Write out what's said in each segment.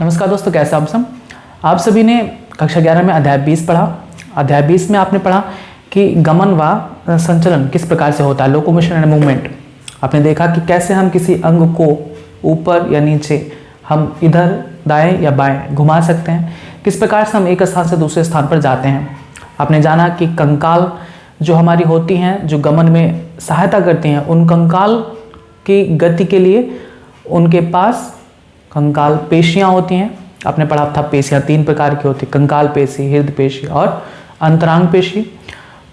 नमस्कार दोस्तों, कैसे आप सब। आप सभी ने कक्षा 11 में अध्याय 20 पढ़ा। अध्याय 20 में आपने पढ़ा कि गमन व संचलन किस प्रकार से होता है, लोकोमोशन एंड मूवमेंट। आपने देखा कि कैसे हम किसी अंग को ऊपर या नीचे, हम इधर दाएं या बाएं घुमा सकते हैं, किस प्रकार से हम एक स्थान से दूसरे स्थान पर जाते हैं। आपने जाना कि कंकाल जो हमारी होती हैं, जो गमन में सहायता करती हैं, उन कंकाल की गति के लिए उनके पास कंकाल पेशियां होती हैं। आपने पढ़ा था पेशियां 3 प्रकार की होती, कंकाल पेशी, हृदय पेशी और अंतरांग पेशी।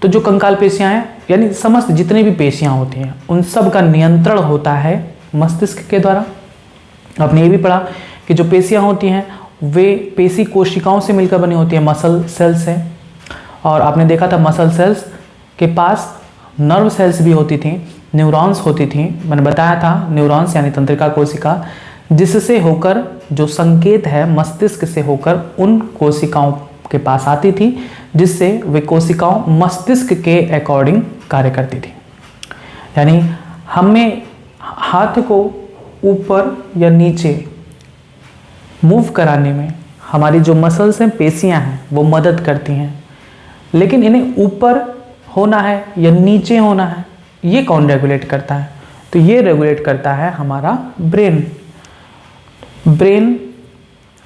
तो जो कंकाल पेशियां हैं, यानी समस्त जितनी भी पेशियां होती हैं, उन सब का नियंत्रण होता है मस्तिष्क के द्वारा। आपने ये भी पढ़ा कि जो पेशियां होती हैं वे पेशी कोशिकाओं से मिलकर बनी होती है, मसल सेल्स से। और आपने देखा था मसल सेल्स के पास नर्व सेल्स भी होती थी, न्यूरॉन्स होती थी। मैंने बताया था न्यूरॉन्स यानी तंत्रिका कोशिका, जिससे होकर जो संकेत है मस्तिष्क से होकर उन कोशिकाओं के पास आती थी, जिससे वे कोशिकाओं मस्तिष्क के अकॉर्डिंग कार्य करती थी। यानी हमें हाथ को ऊपर या नीचे मूव कराने में हमारी जो मसल्स हैं, पेशियां हैं, वो मदद करती हैं। लेकिन इन्हें ऊपर होना है या नीचे होना है, ये कौन रेगुलेट करता है? तो ये रेगुलेट करता है हमारा ब्रेन। ब्रेन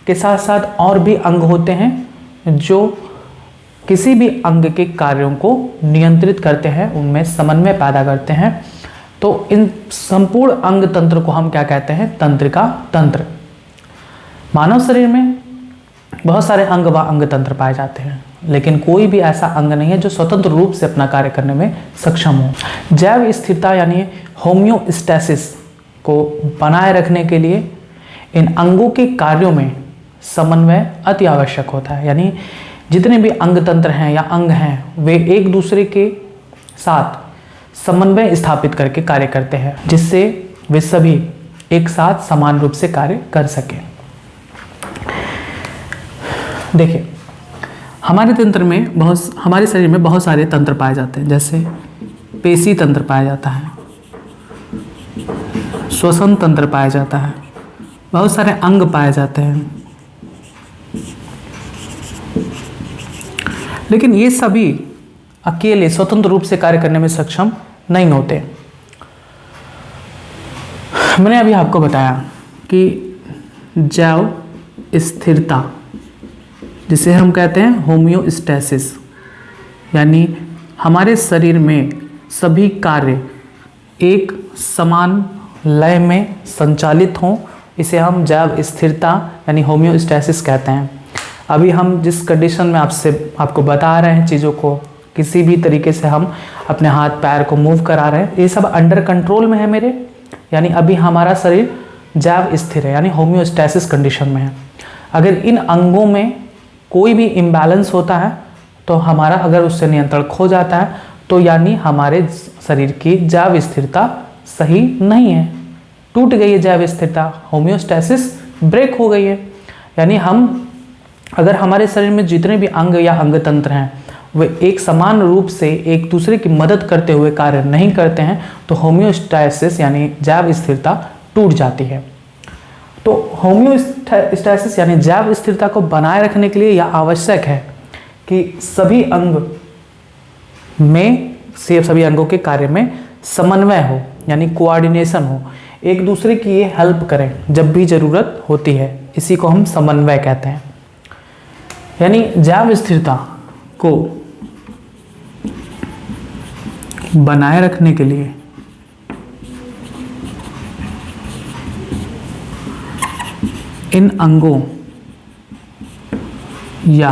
के साथ साथ और भी अंग होते हैं जो किसी भी अंग के कार्यों को नियंत्रित करते हैं, उनमें समन्वय पैदा करते हैं। तो इन संपूर्ण अंग तंत्र को हम क्या कहते हैं? तंत्रिका तंत्र। मानव शरीर में बहुत सारे अंग व अंग तंत्र पाए जाते हैं, लेकिन कोई भी ऐसा अंग नहीं है जो स्वतंत्र रूप से अपना कार्य करने में सक्षम हो। जैव स्थिरता यानी होम्योस्टैसिस को बनाए रखने के लिए इन अंगों के कार्यों में समन्वय अति आवश्यक होता है। यानी जितने भी अंग तंत्र हैं या अंग हैं, वे एक दूसरे के साथ समन्वय स्थापित करके कार्य करते हैं, जिससे वे सभी एक साथ समान रूप से कार्य कर सकें। देखिए, हमारे तंत्र में हमारे शरीर में बहुत सारे तंत्र पाए जाते हैं। जैसे पेशी तंत्र पाया जाता है, श्वसन तंत्र पाया जाता है, बहुत सारे अंग पाए जाते हैं। लेकिन ये सभी अकेले स्वतंत्र रूप से कार्य करने में सक्षम नहीं होते। मैंने अभी आपको बताया कि जैव स्थिरता, जिसे हम कहते हैं होम्योस्टैसिस, यानी हमारे शरीर में सभी कार्य एक समान लय में संचालित हों, इसे हम जैव स्थिरता यानी होम्योस्टैसिस कहते हैं। अभी हम जिस कंडीशन में आपको बता रहे हैं चीज़ों को, किसी भी तरीके से हम अपने हाथ पैर को मूव करा रहे हैं, ये सब अंडर कंट्रोल में है मेरे। यानी अभी हमारा शरीर जैव स्थिर है, यानी होम्योस्टैसिस कंडीशन में है। अगर इन अंगों में कोई भी इम्बैलेंस होता है, तो हमारा अगर उससे नियंत्रण खो जाता है, तो यानी हमारे शरीर की जैव स्थिरता सही नहीं है, टूट गई है जैव स्थिरता, होम्योस्टैसिस ब्रेक हो गई है। यानी अगर हमारे शरीर में जितने भी अंग या अंग तंत्र हैं, वे एक समान रूप से एक दूसरे की मदद करते हुए कार्य नहीं करते हैं, तो होम्योस्टैसिस यानी जैव स्थिरता टूट जाती है। तो होम्योस्टैसिस यानी जैव स्थिरता को बनाए रखने के लिए यह आवश्यक है कि सभी अंगों के कार्य में समन्वय हो, यानी कोऑर्डिनेशन हो, एक दूसरे की ये हेल्प करें जब भी ज़रूरत होती है। इसी को हम समन्वय कहते हैं। यानी जैव स्थिरता को बनाए रखने के लिए इन अंगों या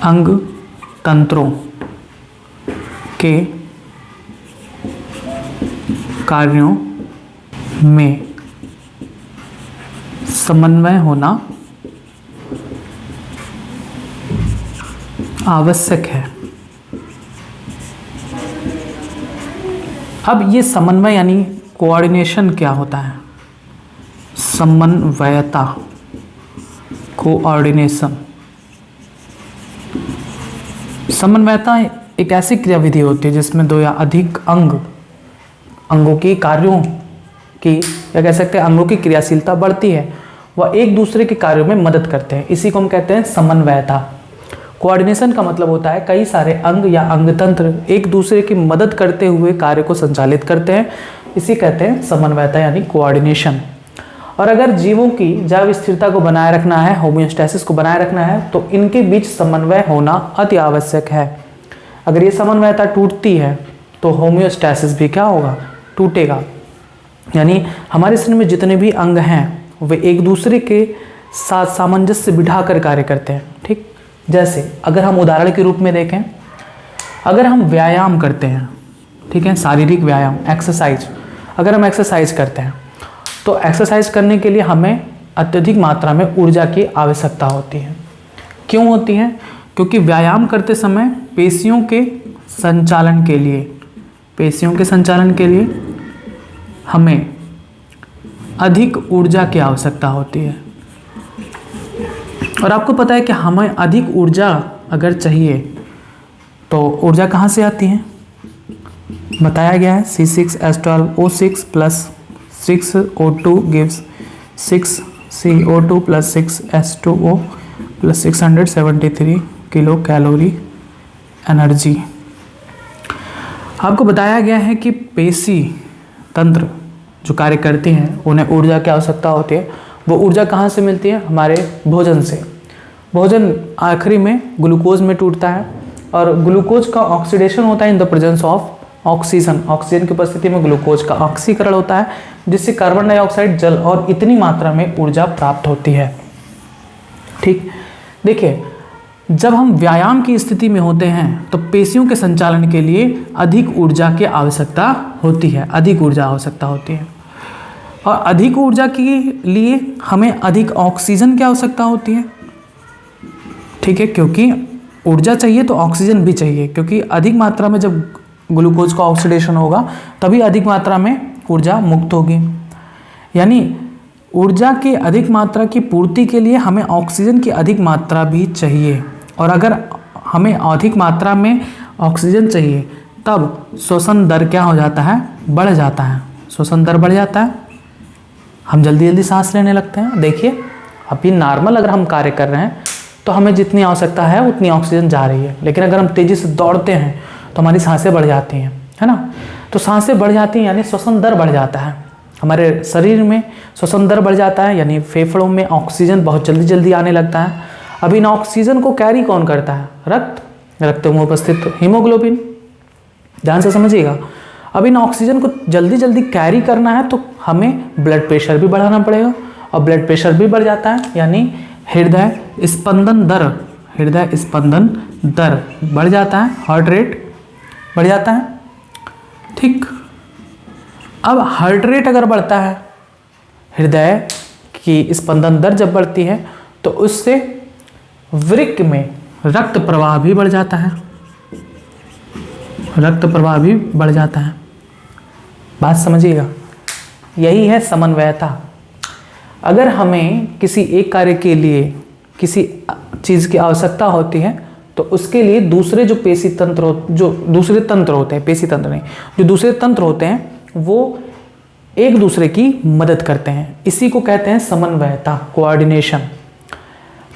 अंग तंत्रों के कार्यों में समन्वय होना आवश्यक है। अब ये समन्वय यानी कोऑर्डिनेशन क्या होता है? समन्वयता, कोऑर्डिनेशन। समन्वयता एक ऐसी क्रियाविधि होती है जिसमें दो या अधिक अंगों के कार्यों की, या कह सकते हैं अंगों की क्रियाशीलता बढ़ती है, वह एक दूसरे के कार्यों में मदद करते हैं। इसी को हम कहते हैं समन्वयता। कोऑर्डिनेशन का मतलब होता है कई सारे अंग या अंग तंत्र एक दूसरे की मदद करते हुए कार्य को संचालित करते हैं, इसी कहते हैं समन्वयता यानी कोऑर्डिनेशन। और अगर जीवों की जैव स्थिरता को बनाए रखना है, होमियोस्टैसिस को बनाए रखना है, तो इनके बीच समन्वय होना अति आवश्यक है। अगर ये समन्वयता टूटती है तो होमियोस्टैसिस भी क्या होगा, टूटेगा। यानी हमारे शरीर में जितने भी अंग हैं वे एक दूसरे के साथ सामंजस्य बिठाकर कार्य करते हैं। ठीक, जैसे अगर हम उदाहरण के रूप में देखें, अगर हम व्यायाम करते हैं, ठीक है, शारीरिक व्यायाम, एक्सरसाइज, अगर हम एक्सरसाइज करते हैं तो एक्सरसाइज करने के लिए हमें अत्यधिक मात्रा में ऊर्जा की आवश्यकता होती है। क्यों होती है? क्योंकि व्यायाम करते समय पेशियों के संचालन के लिए हमें अधिक ऊर्जा की आवश्यकता होती है। और आपको पता है कि हमें अधिक ऊर्जा अगर चाहिए तो ऊर्जा कहाँ से आती है? बताया गया है C6H12O6 plus 6O2 gives 6CO2 plus 6H2O plus 673 kilo calorie energy. आपको बताया गया है कि पेशी तंत्र जो कार्य करते हैं उन्हें ऊर्जा की आवश्यकता होती है। वो ऊर्जा कहाँ से मिलती है? हमारे भोजन से। भोजन आखिरी में ग्लूकोज में टूटता है और ग्लूकोज का ऑक्सीडेशन होता है in the presence of oxygen. Oxygen की उपस्थिति में ग्लूकोज का ऑक्सीकरण होता है, जिससे कार्बन डाइऑक्साइड, जल और इतनी मात्रा में ऊर्जा प्राप्त होती है। ठीक, देखिए, जब हम व्यायाम की स्थिति में होते हैं तो पेशियों के संचालन के लिए अधिक ऊर्जा की आवश्यकता होती है, अधिक ऊर्जा आवश्यकता होती है। और अधिक ऊर्जा के लिए हमें अधिक ऑक्सीजन की आवश्यकता होती है। ठीक है, क्योंकि ऊर्जा चाहिए तो ऑक्सीजन भी चाहिए, क्योंकि अधिक मात्रा में जब ग्लूकोज का ऑक्सीडेशन होगा तभी अधिक मात्रा में ऊर्जा मुक्त होगी। यानी ऊर्जा की अधिक मात्रा की पूर्ति के लिए हमें ऑक्सीजन की अधिक मात्रा भी चाहिए। और अगर हमें अधिक मात्रा में ऑक्सीजन चाहिए तब श्वसन दर क्या हो जाता है? बढ़ जाता है। श्वसन दर बढ़ जाता है, हम जल्दी जल्दी सांस लेने लगते हैं। देखिए, अभी नॉर्मल अगर हम कार्य कर रहे हैं तो हमें जितनी आवश्यकता है उतनी ऑक्सीजन जा रही है, लेकिन अगर हम तेज़ी से दौड़ते हैं तो हमारी सांसें बढ़ जाती हैं, है ना। तो सांसें बढ़ जाती हैं यानी श्वसन दर बढ़ जाता है। हमारे शरीर में श्वसन दर बढ़ जाता है यानी फेफड़ों में ऑक्सीजन बहुत जल्दी जल्दी आने लगता है। अब इन ऑक्सीजन को कैरी कौन करता है? रक्त में उपस्थित हीमोग्लोबिन। ध्यान से समझिएगा। अब इन ऑक्सीजन को जल्दी जल्दी कैरी करना है तो हमें ब्लड प्रेशर भी बढ़ाना पड़ेगा, और ब्लड प्रेशर भी बढ़ जाता है यानी हृदय स्पंदन दर बढ़ जाता है, हार्ट रेट बढ़ जाता है। ठीक, अब हार्ट रेट अगर बढ़ता है, हृदय की स्पंदन दर जब बढ़ती है तो उससे वृक्क में रक्त प्रवाह भी बढ़ जाता है, बात समझिएगा। यही है समन्वयता। अगर हमें किसी एक कार्य के लिए किसी चीज़ की आवश्यकता होती है तो उसके लिए दूसरे जो पेशी तंत्र, जो दूसरे तंत्र होते हैं, पेशी तंत्र नहीं, जो दूसरे तंत्र होते हैं वो एक दूसरे की मदद करते हैं। इसी को कहते हैं समन्वयता, कोऑर्डिनेशन।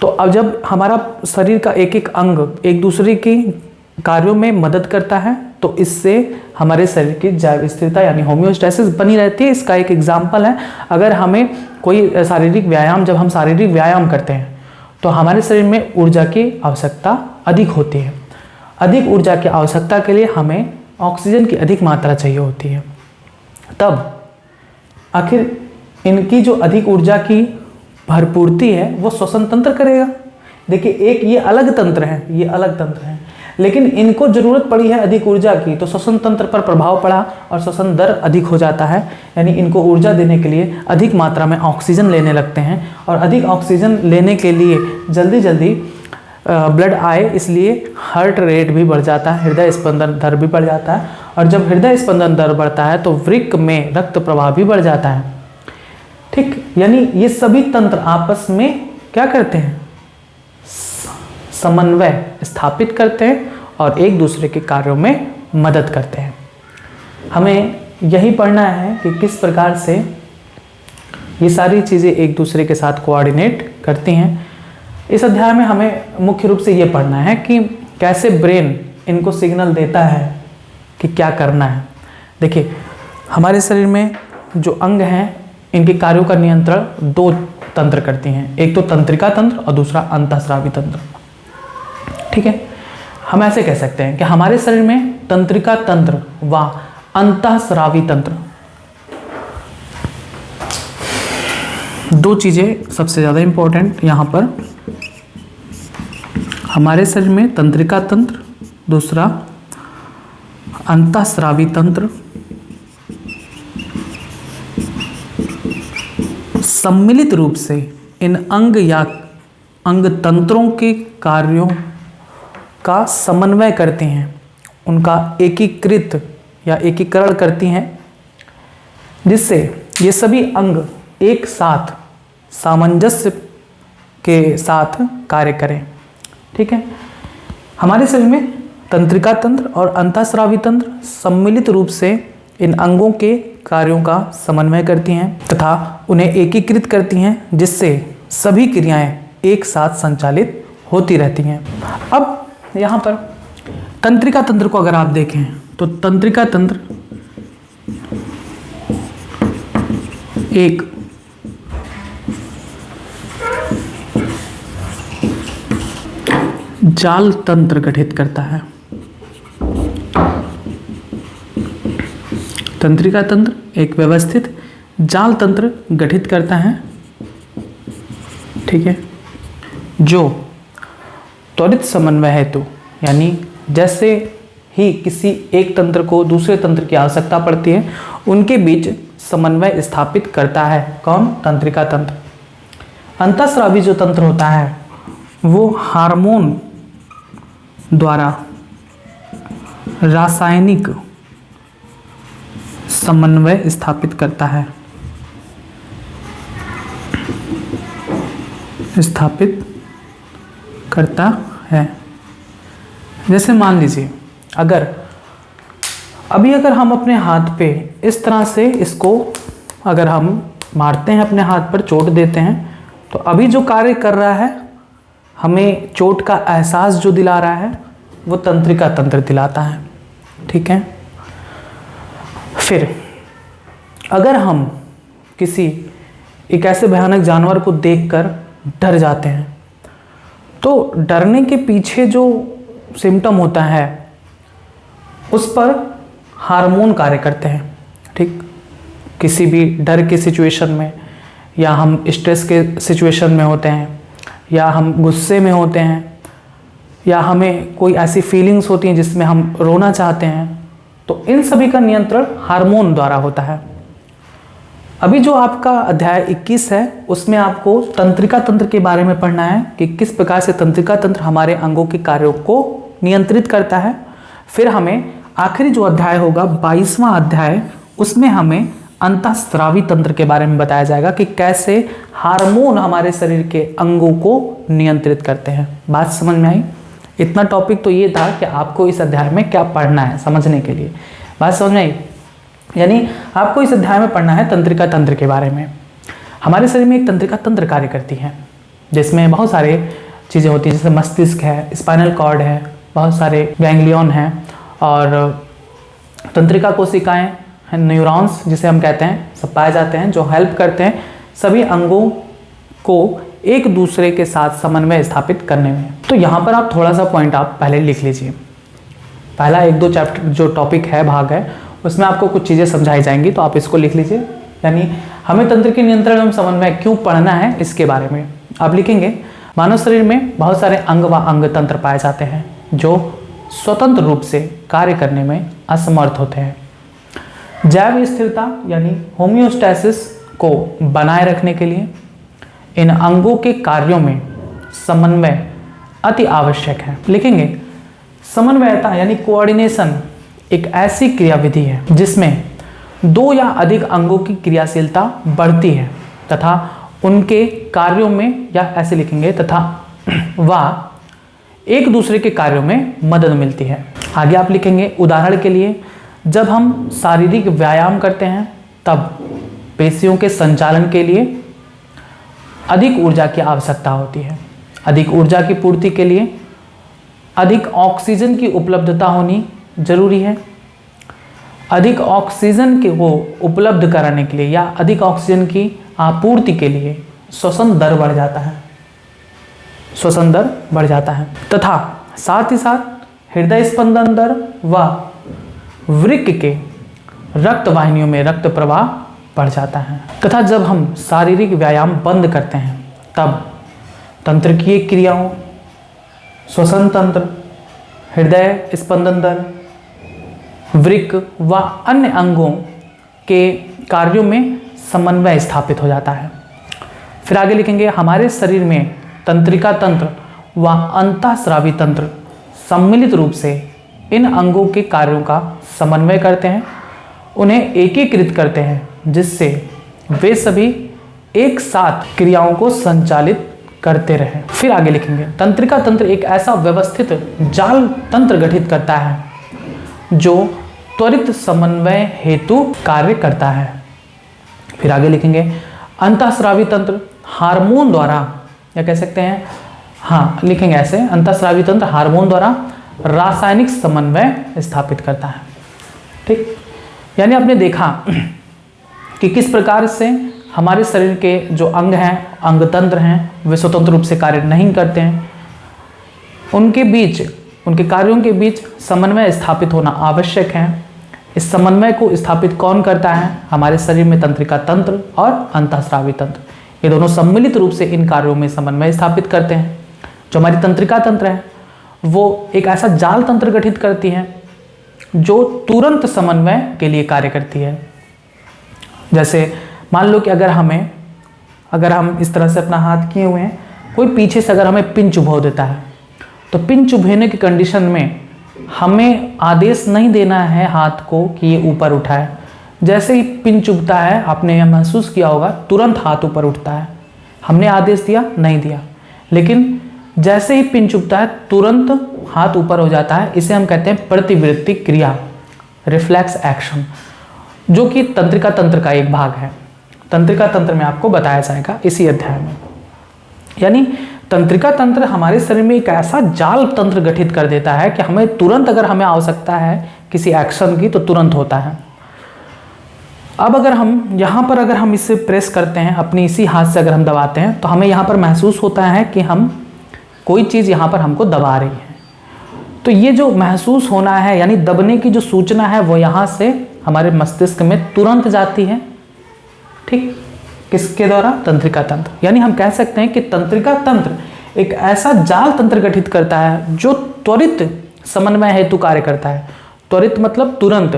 तो अब जब हमारा शरीर का एक एक अंग एक दूसरे के कार्यों में मदद करता है तो इससे हमारे शरीर की जैव स्थिरता यानी होमियोस्टैसिस बनी रहती है। इसका एक एग्जाम्पल है, अगर हमें कोई शारीरिक व्यायाम, जब हम शारीरिक व्यायाम करते हैं तो हमारे शरीर में ऊर्जा की आवश्यकता अधिक होती है। अधिक ऊर्जा की आवश्यकता के लिए हमें ऑक्सीजन की अधिक मात्रा चाहिए होती है। तब आखिर इनकी जो अधिक ऊर्जा की भरपूर्ति है वो श्वसन तंत्र करेगा। देखिए, एक ये अलग तंत्र है, लेकिन इनको जरूरत पड़ी है अधिक ऊर्जा की तो श्वसन तंत्र पर प्रभाव पड़ा और श्वसन दर अधिक हो जाता है। यानी इनको ऊर्जा देने के लिए अधिक मात्रा में ऑक्सीजन लेने लगते हैं, और अधिक ऑक्सीजन लेने के लिए जल्दी जल्दी ब्लड आए, इसलिए हार्ट रेट भी बढ़ जाता है, हृदय स्पंदन दर भी बढ़ जाता है। और जब हृदय स्पंदन दर बढ़ता है तो वृक्क में रक्त प्रवाह भी बढ़ जाता है। ठीक, यानी ये सभी तंत्र आपस में क्या करते हैं? समन्वय स्थापित करते हैं और एक दूसरे के कार्यों में मदद करते हैं। हमें यही पढ़ना है कि किस प्रकार से ये सारी चीज़ें एक दूसरे के साथ कोऑर्डिनेट करती हैं। इस अध्याय में हमें मुख्य रूप से ये पढ़ना है कि कैसे ब्रेन इनको सिग्नल देता है कि क्या करना है। देखिए, हमारे शरीर में जो अंग हैं इनके कार्यों का नियंत्रण दो तंत्र करती हैं, एक तो तंत्रिका तंत्र और दूसरा अंतःस्रावी तंत्र। ठीक है, हम ऐसे कह सकते हैं कि हमारे शरीर में तंत्रिका तंत्र व अंतःस्रावी तंत्र, दो चीजें सबसे ज्यादा इंपॉर्टेंट यहां पर। हमारे शरीर में तंत्रिका तंत्र, दूसरा अंतःस्रावी तंत्र सम्मिलित रूप से इन अंग या अंग तंत्रों के कार्यों का समन्वय करती हैं, उनका एकीकृत या एकीकरण करती हैं, जिससे ये सभी अंग एक साथ सामंजस्य के साथ कार्य करें। ठीक है, हमारे शरीर में तंत्रिका तंत्र और अंतःस्रावी तंत्र सम्मिलित रूप से इन अंगों के कार्यों का समन्वय करती हैं तथा उन्हें एकीकृत करती हैं, जिससे सभी क्रियाएं एक साथ संचालित होती रहती हैं। अब यहाँ पर तंत्रिका तंत्र को अगर आप देखें तो तंत्रिका तंत्र एक जाल तंत्र गठित करता है। तंत्रिका तंत्र एक व्यवस्थित जाल तंत्र गठित करता है, ठीक है, जो त्वरित समन्वय हेतु, यानी जैसे ही किसी एक तंत्र को दूसरे तंत्र की आवश्यकता पड़ती है उनके बीच समन्वय स्थापित करता है। कौन? तंत्रिका तंत्र। अंतःस्रावी जो तंत्र होता है वो हार्मोन द्वारा रासायनिक समन्वय स्थापित करता है, जैसे मान लीजिए अगर हम अपने हाथ पे इस तरह से इसको अगर हम मारते हैं, अपने हाथ पर चोट देते हैं, तो अभी जो कार्य कर रहा है, हमें चोट का एहसास जो दिला रहा है वो तंत्रिका तंत्र दिलाता है। ठीक है, फिर अगर हम किसी एक ऐसे भयानक जानवर को देखकर डर जाते हैं तो डरने के पीछे जो सिम्टम होता है उस पर हार्मोन कार्य करते हैं। ठीक, किसी भी डर के सिचुएशन में, या हम स्ट्रेस के सिचुएशन में होते हैं, या हम गुस्से में होते हैं, या हमें कोई ऐसी फीलिंग्स होती हैं जिसमें हम रोना चाहते हैं, तो इन सभी का नियंत्रण हार्मोन द्वारा होता है। अभी जो आपका अध्याय 21 है उसमें आपको तंत्रिका तंत्र के बारे में पढ़ना है कि किस प्रकार से तंत्रिका तंत्र हमारे अंगों के कार्यों को नियंत्रित करता है। फिर हमें आखिरी जो अध्याय होगा 22वां अध्याय, उसमें हमें अंतःस्रावी तंत्र के बारे में बताया जाएगा कि कैसे हार्मोन हमारे शरीर के अंगों को नियंत्रित करते हैं। बात समझ में आई? इतना टॉपिक तो ये था कि आपको इस अध्याय में क्या पढ़ना है समझने के लिए। बात समझ में आई? यानी आपको इस अध्याय में पढ़ना है तंत्रिका तंत्र के बारे में। हमारे शरीर में एक तंत्रिका तंत्र कार्य करती है जिसमें बहुत सारे चीज़ें होती हैं, जैसे मस्तिष्क है, स्पाइनल कॉर्ड है, बहुत सारे गैंग्लियन हैं, और तंत्रिका कोशिकाएं, न्यूरॉन्स जिसे हम कहते हैं, सब पाए जाते हैं जो हेल्प करते हैं सभी अंगों को एक दूसरे के साथ समन्वय स्थापित करने में। तो यहाँ पर आप थोड़ा सा पॉइंट आप पहले लिख लीजिए। पहला 1-2 चैप्टर जो टॉपिक है, भाग है, उसमें आपको कुछ चीज़ें समझाई जाएंगी, तो आप इसको लिख लीजिए। यानी हमें तंत्र के नियंत्रण एवं समन्वय क्यों पढ़ना है इसके बारे में आप लिखेंगे। मानव शरीर में बहुत सारे अंग व अंग तंत्र पाए जाते हैं जो स्वतंत्र रूप से कार्य करने में असमर्थ होते हैं। जैव स्थिरता यानी होम्योस्टैसिस को बनाए रखने के लिए इन अंगों के कार्यों में समन्वय अति आवश्यक है। लिखेंगे समन्वयता यानी कोऑर्डिनेशन एक ऐसी क्रियाविधि है जिसमें 2 या अधिक अंगों की क्रियाशीलता बढ़ती है तथा उनके कार्यों में, या ऐसे लिखेंगे, तथा वह एक दूसरे के कार्यों में मदद मिलती है। आगे आप लिखेंगे उदाहरण के लिए जब हम शारीरिक व्यायाम करते हैं तब पेशियों के संचालन के लिए अधिक ऊर्जा की आवश्यकता होती है। अधिक ऊर्जा की पूर्ति के लिए अधिक ऑक्सीजन की उपलब्धता होनी जरूरी है। अधिक ऑक्सीजन के वो उपलब्ध कराने के लिए या अधिक ऑक्सीजन की आपूर्ति के लिए श्वसन दर बढ़ जाता है, श्वसन दर बढ़ जाता है तथा साथ ही साथ हृदय स्पंदन दर व वृक्क के रक्त वाहिनियों में रक्त प्रवाह बढ़ जाता है। तथा जब हम शारीरिक व्यायाम बंद करते हैं तब तंत्रिकीय क्रियाओं, श्वसन तंत्र, हृदय स्पंदन दर, वृक्क व अन्य अंगों के कार्यों में समन्वय स्थापित हो जाता है। फिर आगे लिखेंगे, हमारे शरीर में तंत्रिका तंत्र व अंतःस्रावी तंत्र सम्मिलित रूप से इन अंगों के कार्यों का समन्वय करते हैं, उन्हें एकीकृत करते हैं, जिससे वे सभी एक साथ क्रियाओं को संचालित करते रहें। फिर आगे लिखेंगे, तंत्रिका तंत्र एक ऐसा व्यवस्थित जाल तंत्र गठित करता है जो त्वरित समन्वय हेतु कार्य करता है। फिर आगे लिखेंगे, अंतःस्रावी तंत्र हार्मोन द्वारा, या कह सकते हैं, हाँ लिखेंगे ऐसे, अंतःस्रावी तंत्र हार्मोन द्वारा रासायनिक समन्वय स्थापित करता है। ठीक, यानी आपने देखा कि किस प्रकार से हमारे शरीर के जो अंग हैं, अंग तंत्र हैं, वे स्वतंत्र रूप से कार्य नहीं करते हैं। उनके बीच, उनके कार्यों के बीच समन्वय स्थापित होना आवश्यक है। इस समन्वय को स्थापित कौन करता है? हमारे शरीर में तंत्रिका तंत्र और अंतःस्रावी तंत्र, ये दोनों सम्मिलित रूप से इन कार्यों में समन्वय स्थापित करते हैं। जो हमारी तंत्रिका तंत्र है वो एक ऐसा जाल तंत्र गठित करती है जो तुरंत समन्वय के लिए कार्य करती है। जैसे मान लो कि अगर हम इस तरह से अपना हाथ किए हुए हैं, कोई पीछे से अगर हमें पिन चुभो देता है तो पिन चुभने की कंडीशन में हमें आदेश नहीं देना है हाथ को कि ये ऊपर उठाए। जैसे ही पिन चुभता है, आपने यह महसूस किया होगा, तुरंत हाथ ऊपर उठता है। हमने आदेश दिया? नहीं दिया। लेकिन जैसे ही पिन चुभता है तुरंत हाथ ऊपर हो जाता है। इसे हम कहते हैं प्रतिवृत्ति क्रिया, रिफ्लेक्स एक्शन, जो कि तंत्रिका तंत्र का एक भाग है। तंत्रिका तंत्र में आपको बताया जाएगा इसी अध्याय में। यानी तंत्रिका तंत्र हमारे शरीर में एक ऐसा जाल तंत्र गठित कर देता है कि हमें तुरंत, अगर हमें आवश्यकता है किसी एक्शन की, तो तुरंत होता है। अब अगर हम यहाँ पर, अगर हम इसे प्रेस करते हैं, अपनी इसी हाथ से अगर हम दबाते हैं, तो हमें यहाँ पर महसूस होता है कि हम कोई चीज़ यहाँ पर हमको दबा रही है। तो ये जो महसूस होना है, यानी दबने की जो सूचना है, वो यहाँ से हमारे मस्तिष्क में तुरंत जाती है। ठीक, किसके द्वारा? तंत्रिका तंत्र। यानी हम कह सकते हैं कि तंत्रिका तंत्र एक ऐसा जाल तंत्र गठित करता है जो त्वरित समन्वय हेतु कार्य करता है। त्वरित मतलब तुरंत,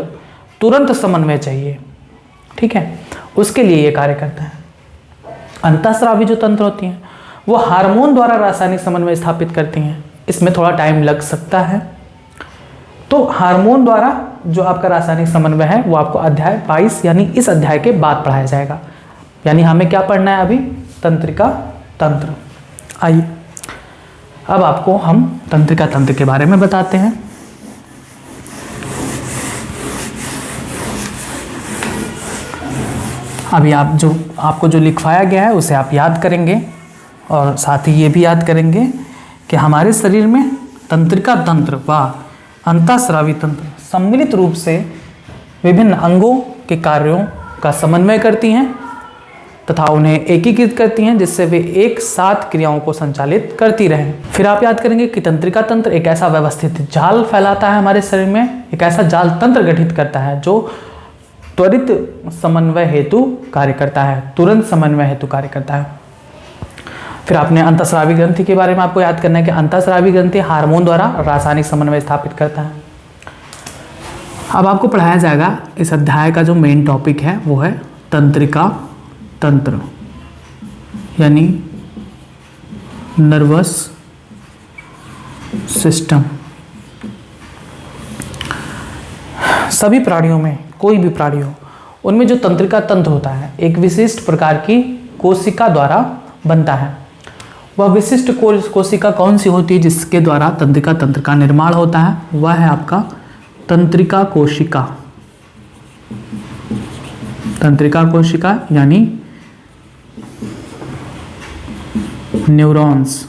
तुरंत समन्वय चाहिए। ठीक है, उसके लिए ये कार्य करता है। अंतःस्रावी जो तंत्र होती हैं वो हार्मोन द्वारा रासायनिक समन्वय स्थापित करती हैं। इसमें थोड़ा टाइम लग सकता है। तो हार्मोन द्वारा जो आपका रासायनिक समन्वय है वो आपको अध्याय 22 यानी इस अध्याय के बाद पढ़ाया जाएगा। यानी हमें क्या पढ़ना है अभी? तंत्रिका तंत्र। आइए अब आपको हम तंत्रिका तंत्र के बारे में बताते हैं। अभी आपको जो लिखवाया गया है उसे आप याद करेंगे और साथ ही ये भी याद करेंगे कि हमारे शरीर में तंत्रिका तंत्र व अंतःस्रावी तंत्र सम्मिलित रूप से विभिन्न अंगों के कार्यों का समन्वय करती हैं तथा उन्हें एकीकृत करती हैं, जिससे वे एक साथ क्रियाओं को संचालित करती रहें। फिर आप याद करेंगे कि तंत्रिका तंत्र एक ऐसा व्यवस्थित जाल फैलाता है हमारे शरीर में, एक ऐसा जाल तंत्र गठित करता है जो त्वरित समन्वय हेतु कार्य करता है, तुरंत समन्वय हेतु कार्य करता है। फिर आपने अंतःस्रावी ग्रंथि के बारे में आपको याद करना है कि अंतःस्रावी ग्रंथि हार्मोन द्वारा रासायनिक समन्वय स्थापित करता है। अब आपको पढ़ाया जाएगा, इस अध्याय का जो मेन टॉपिक है वो है तंत्रिका तंत्र यानी नर्वस सिस्टम। सभी प्राणियों में, कोई भी प्राणी हो, उनमें जो तंत्रिका तंत्र होता है एक विशिष्ट प्रकार की कोशिका द्वारा बनता है। वह विशिष्ट कोशिका कौन सी होती है जिसके द्वारा तंत्रिका तंत्र का निर्माण होता है? वह है आपका तंत्रिका कोशिका तंत्रिका कोशिका यानी न्यूरॉन्स।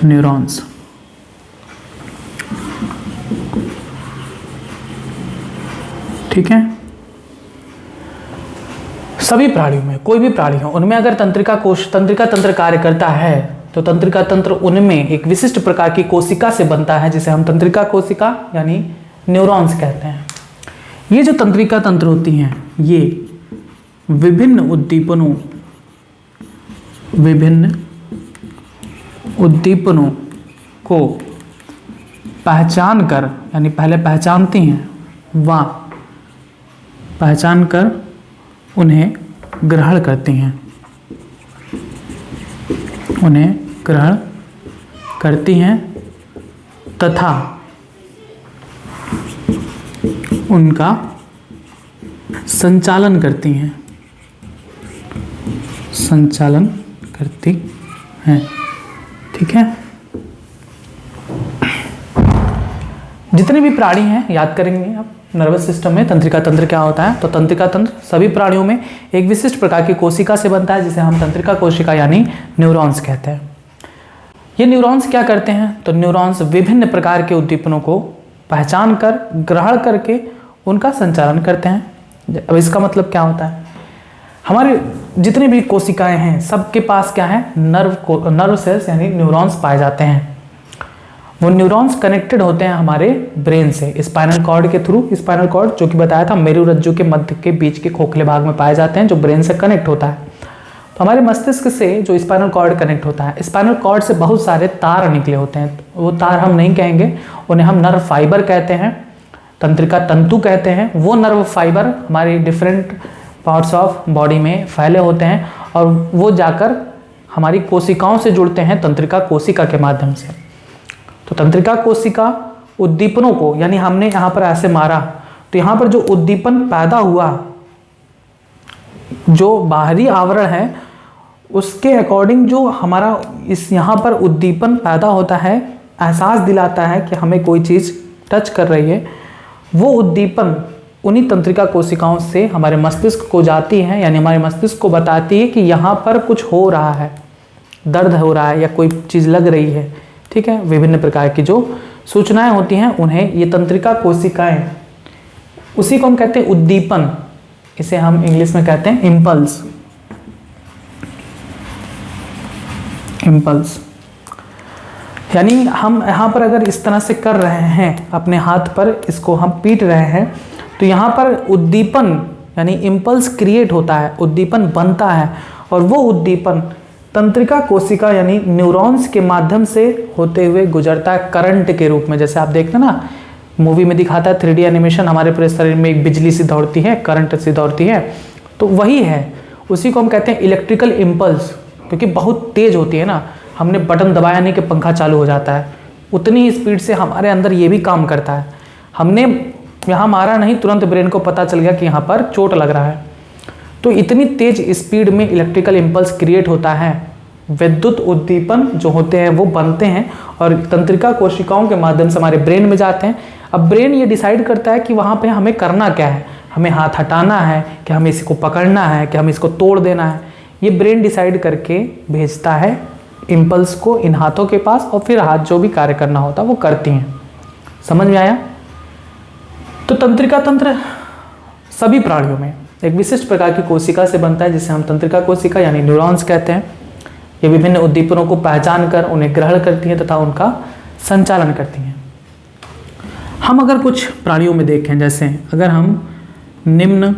न्यूरॉन्स ठीक है। सभी प्राणियों में, कोई भी प्राणी हो, उनमें अगर तंत्रिका तंत्र कार्य करता है तो तंत्रिका तंत्र उनमें एक विशिष्ट प्रकार की कोशिका से बनता है जिसे हम तंत्रिका कोशिका यानी न्यूरॉन्स कहते हैं। ये जो तंत्रिका तंत्र होती हैं ये विभिन्न उद्दीपनों को पहचान कर, यानी पहले पहचानती हैं, व पहचान कर उन्हें ग्रहण करती हैं, उन्हें ग्रहण करती हैं तथा उनका संचालन करती हैं, संचालन करती हैं। ठीक है। जितने भी प्राणी हैं याद करेंगे आप, नर्वस सिस्टम में तंत्रिका तंत्र क्या होता है। तो तंत्रिका तंत्र सभी प्राणियों में एक विशिष्ट प्रकार की कोशिका से बनता है जिसे हम तंत्रिका कोशिका यानी न्यूरॉन्स कहते हैं। ये न्यूरॉन्स क्या करते हैं, तो न्यूरॉन्स विभिन्न प्रकार के उद्दीपनों को पहचान कर ग्रहण करके उनका संचालन करते हैं। अब इसका मतलब क्या होता है, हमारे जितनी भी कोशिकाएं हैं सबके पास क्या है, नर्व सेल्स यानी न्यूरॉन्स पाए जाते हैं। वो न्यूरॉन्स कनेक्टेड होते हैं हमारे ब्रेन से स्पाइनल कॉर्ड के थ्रू। स्पाइनल कॉर्ड जो कि बताया था मेरुरज्जु के मध्य के बीच के खोखले भाग में पाए जाते हैं जो ब्रेन से कनेक्ट होता है। तो हमारे मस्तिष्क से जो स्पाइनल कॉर्ड कनेक्ट होता है, स्पाइनल कॉर्ड से बहुत सारे तार निकले होते हैं। वो तार हम नहीं कहेंगे, उन्हें हम नर्व फाइबर कहते हैं, तंत्रिका तंतु कहते हैं। वो नर्व फाइबर हमारे डिफरेंट पार्ट्स ऑफ बॉडी में फैले होते हैं और वो जाकर हमारी कोशिकाओं से जुड़ते हैं तंत्रिका कोशिका के माध्यम से। तो तंत्रिका कोशिका उद्दीपनों को, यानी हमने यहाँ पर ऐसे मारा तो यहाँ पर जो उद्दीपन पैदा हुआ, जो बाहरी आवरण है उसके अकॉर्डिंग जो हमारा इस यहाँ पर उद्दीपन पैदा होता है, एहसास दिलाता है कि हमें कोई चीज़ टच कर रही है, वो उद्दीपन उन्हीं तंत्रिका कोशिकाओं से हमारे मस्तिष्क को जाती है, यानी हमारे मस्तिष्क को बताती है कि यहाँ पर कुछ हो रहा है, दर्द हो रहा है या कोई चीज़ लग रही है। ठीक है। विभिन्न प्रकार की जो सूचनाएं होती हैं उन्हें ये तंत्रिका कोशिकाएं, उसी को हम कहते हैं उद्दीपन, इसे हम इंग्लिश में कहते हैं इम्पल्स। इम्पल्स यानी हम यहाँ पर अगर इस तरह से कर रहे हैं, अपने हाथ पर इसको हम पीट रहे हैं, तो यहाँ पर उद्दीपन यानी इम्पल्स क्रिएट होता है, उद्दीपन बनता है और वो उद्दीपन तंत्रिका कोशिका यानी न्यूरॉन्स के माध्यम से होते हुए गुजरता है करंट के रूप में। जैसे आप देखते हैं ना मूवी में दिखाता है 3D एनिमेशन, हमारे पूरे शरीर में एक बिजली सी दौड़ती है, करंट सी दौड़ती है, तो वही है, उसी को हम कहते हैं इलेक्ट्रिकल इम्पल्स। क्योंकि बहुत तेज होती है ना, हमने बटन दबाया नहीं कि पंखा चालू हो जाता है, उतनी ही स्पीड से हमारे अंदर ये भी काम करता है। हमने यहाँ मारा नहीं, तुरंत ब्रेन को पता चल गया कि यहाँ पर चोट लग रहा है। तो इतनी तेज स्पीड में इलेक्ट्रिकल इम्पल्स क्रिएट होता है, विद्युत उद्दीपन जो होते हैं वो बनते हैं और तंत्रिका कोशिकाओं के माध्यम से हमारे ब्रेन में जाते हैं। अब ब्रेन ये डिसाइड करता है कि वहाँ पे हमें करना क्या है, हमें हाथ हटाना है कि हमें इसको पकड़ना है कि हमें इसको तोड़ देना है। ये ब्रेन डिसाइड करके भेजता है इम्पल्स को इन हाथों के पास और फिर हाथ जो भी कार्य करना होता है वो करती हैं। समझ में आया? तो तंत्रिका तंत्र सभी प्राणियों में एक विशिष्ट प्रकार की कोशिका से बनता है जिसे हम तंत्रिका कोशिका यानी न्यूरॉन्स कहते हैं। ये विभिन्न उद्दीपनों को पहचान कर उन्हें ग्रहण करती हैं तथा उनका संचालन करती हैं। हम अगर कुछ प्राणियों में देखें, जैसे अगर हम निम्न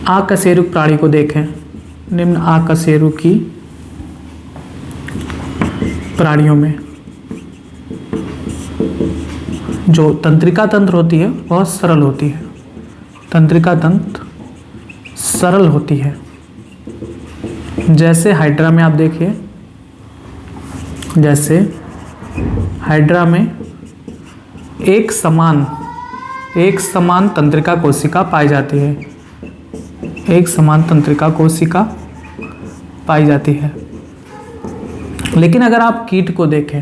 आकशेरुक प्राणी को देखें, निम्न आकशेरुकी प्राणियों में जो तंत्रिका तंत्र होती है वह सरल होती है, तंत्रिका तंत्र सरल होती है। जैसे हाइड्रा में आप देखिए, जैसे हाइड्रा में एक समान तंत्रिका कोशिका पाई जाती है, एक समान तंत्रिका कोशिका पाई जाती है। लेकिन अगर आप कीट को देखें,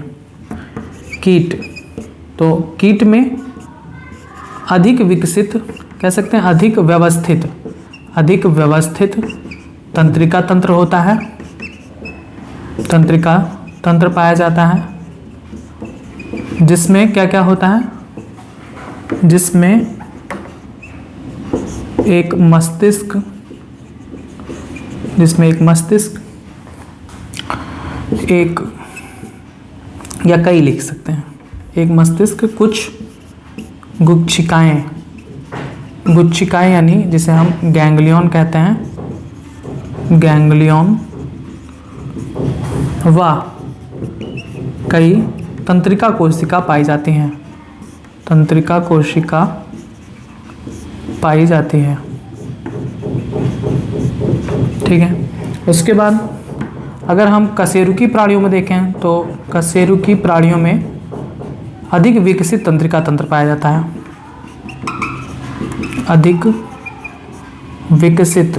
कीट, तो कीट में अधिक विकसित, कह सकते हैं अधिक व्यवस्थित तंत्रिका तंत्र होता है, तंत्रिका तंत्र पाया जाता है, जिसमें क्या क्या होता है, जिसमें एक मस्तिष्क, एक या कई लिख सकते हैं, एक मस्तिष्क, कुछ गुच्छिकाएं यानी जिसे हम गैंग्लियन कहते हैं, गैंग्लियन व कई तंत्रिका कोशिका पाई जाती हैं, तंत्रिका कोशिका पाई जाती है। ठीक है। उसके बाद अगर हम कशेरुकी प्राणियों में देखें तो कशेरुकी प्राणियों में अधिक विकसित तंत्रिका तंत्र पाया जाता है, अधिक विकसित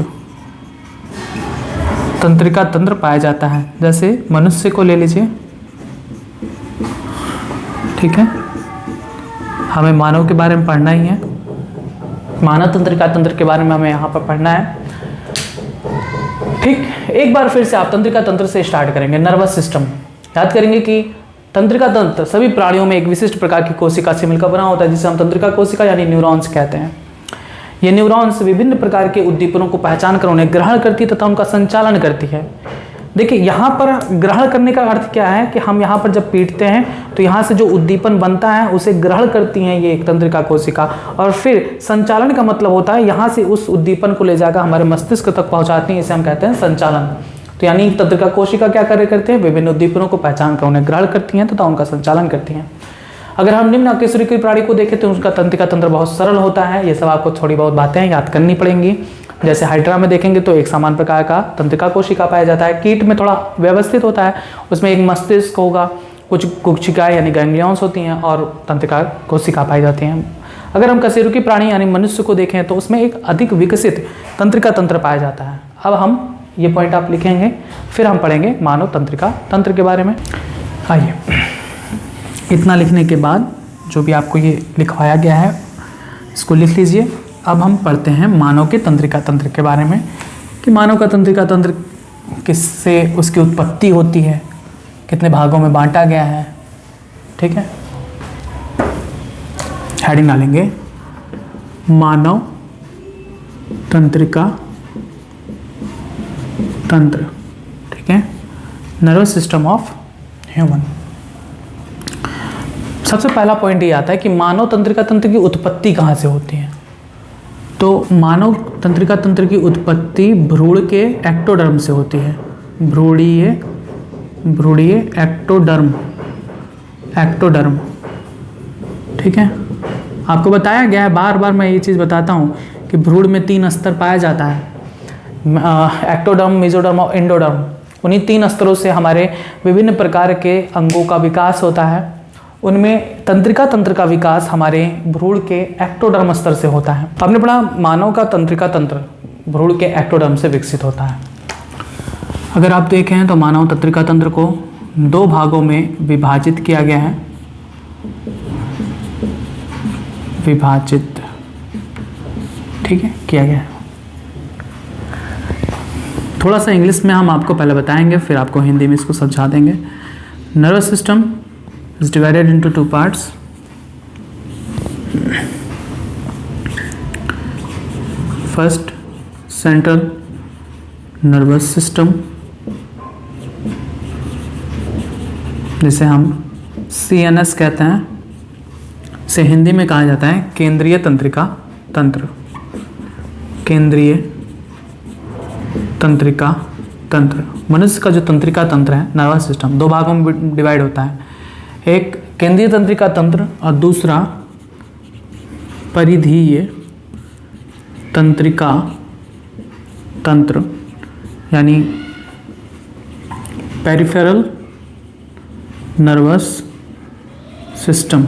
तंत्रिका तंत्र पाया जाता है। जैसे मनुष्य को ले लीजिए, ठीक है, हमें मानव के बारे में पढ़ना ही है, मानव तंत्रिका तंत्र के बारे में हमें यहाँ पर पढ़ना है। ठीक, एक बार फिर से आप तंत्रिका तंत्र से स्टार्ट करेंगे। नर्वस सिस्टम याद करेंगे कि तंत्रिका तंत्र सभी प्राणियों में एक विशिष्ट प्रकार की कोशिका से मिलकर बना होता है, जिसे हम तंत्रिका कोशिका यानी न्यूरॉन्स कहते हैं। ये न्यूरॉन्स विभिन्न प्रकार के उद्दीपनों को पहचान कर उन्हें ग्रहण करती है तथा उनका संचालन करती है। देखिए यहाँ पर ग्रहण करने का अर्थ क्या है कि हम यहाँ पर जब पीटते हैं तो यहाँ से जो उद्दीपन बनता है उसे ग्रहण करती हैं ये एक तंत्रिका कोशिका, और फिर संचालन का मतलब होता है यहाँ से उस उद्दीपन को ले जाकर हमारे मस्तिष्क तक पहुँचाती हैं, इसे हम कहते हैं संचालन। तो यानी तंत्रिका कोशिका क्या कार्य करते हैं, विभिन्न उद्दीपनों को पहचान कर उन्हें ग्रहण करती हैं तथा उनका संचालन करती हैं। अगर हम निम्न अकशेरुकी प्राणी को देखें तो उसका तंत्रिका तंत्र बहुत सरल होता है। ये सब आपको थोड़ी बहुत बातें याद करनी पड़ेंगी। जैसे हाइड्रा में देखेंगे तो एक समान प्रकार का तंत्रिका कोशिका पाया जाता है। कीट में थोड़ा व्यवस्थित होता है, उसमें एक मस्तिष्क होगा, कुछ गुच्छिकाएं यानी गैंग्लियंस होती हैं और तंत्रिका कोशिका पाई जाती हैं। अगर हम कशेरुकी प्राणी यानी मनुष्य को देखें तो उसमें एक अधिक विकसित तंत्रिका तंत्र पाया जाता है। अब हम ये पॉइंट आप लिखेंगे, फिर हम पढ़ेंगे मानव तंत्रिका तंत्र के बारे में। आइए, इतना लिखने के बाद जो भी आपको ये लिखवाया गया है इसको लिख लीजिए। अब हम पढ़ते हैं मानव के तंत्रिका तंत्र के बारे में कि मानव का तंत्रिका तंत्र किससे उसकी उत्पत्ति होती है, कितने भागों में बांटा गया है। ठीक है, हेडिंग डालेंगे मानव तंत्रिका तंत्र। ठीक है, नर्वस सिस्टम ऑफ ह्यूमन। सबसे पहला पॉइंट ये आता है कि मानव तंत्रिका तंत्र की उत्पत्ति कहाँ से होती है। तो मानव तंत्रिका तंत्र की उत्पत्ति भ्रूण के एक्टोडर्म से होती है। भ्रूणीय एक्टोडर्म। ठीक है, आपको बताया गया है, बार बार मैं ये चीज़ बताता हूँ कि भ्रूण में 3 स्तर पाया जाता है, एक्टोडर्म, मेसोडर्म और एंडोडर्म। उन्हीं 3 स्तरों से हमारे विभिन्न प्रकार के अंगों का विकास होता है। उनमें तंत्रिका तंत्र का विकास हमारे भ्रूण के एक्टोडर्म स्तर से होता है। आपने पढ़ा मानव का तंत्रिका तंत्र भ्रूण के एक्टोडर्म से विकसित होता है। अगर आप देखें तो मानव तंत्रिका तंत्र को 2 भागों में विभाजित किया गया है। विभाजित, ठीक है, किया गया है। थोड़ा सा इंग्लिश में हम आपको पहले बताएंगे, फिर आपको हिंदी में इसको समझा देंगे। Nervous system is divided into 2 parts. First, central nervous system, जिसे हम CNS कहते हैं, से हिंदी में कहा जाता है केंद्रीय तंत्रिका तंत्र। केंद्रीय तंत्रिका तंत्र। मनुष्य का जो तंत्रिका तंत्र है, नर्वस सिस्टम, 2 भागों में डिवाइड होता है। एक केंद्रीय तंत्रिका तंत्र और दूसरा परिधीय तंत्रिका तंत्र यानी पेरिफेरल नर्वस सिस्टम।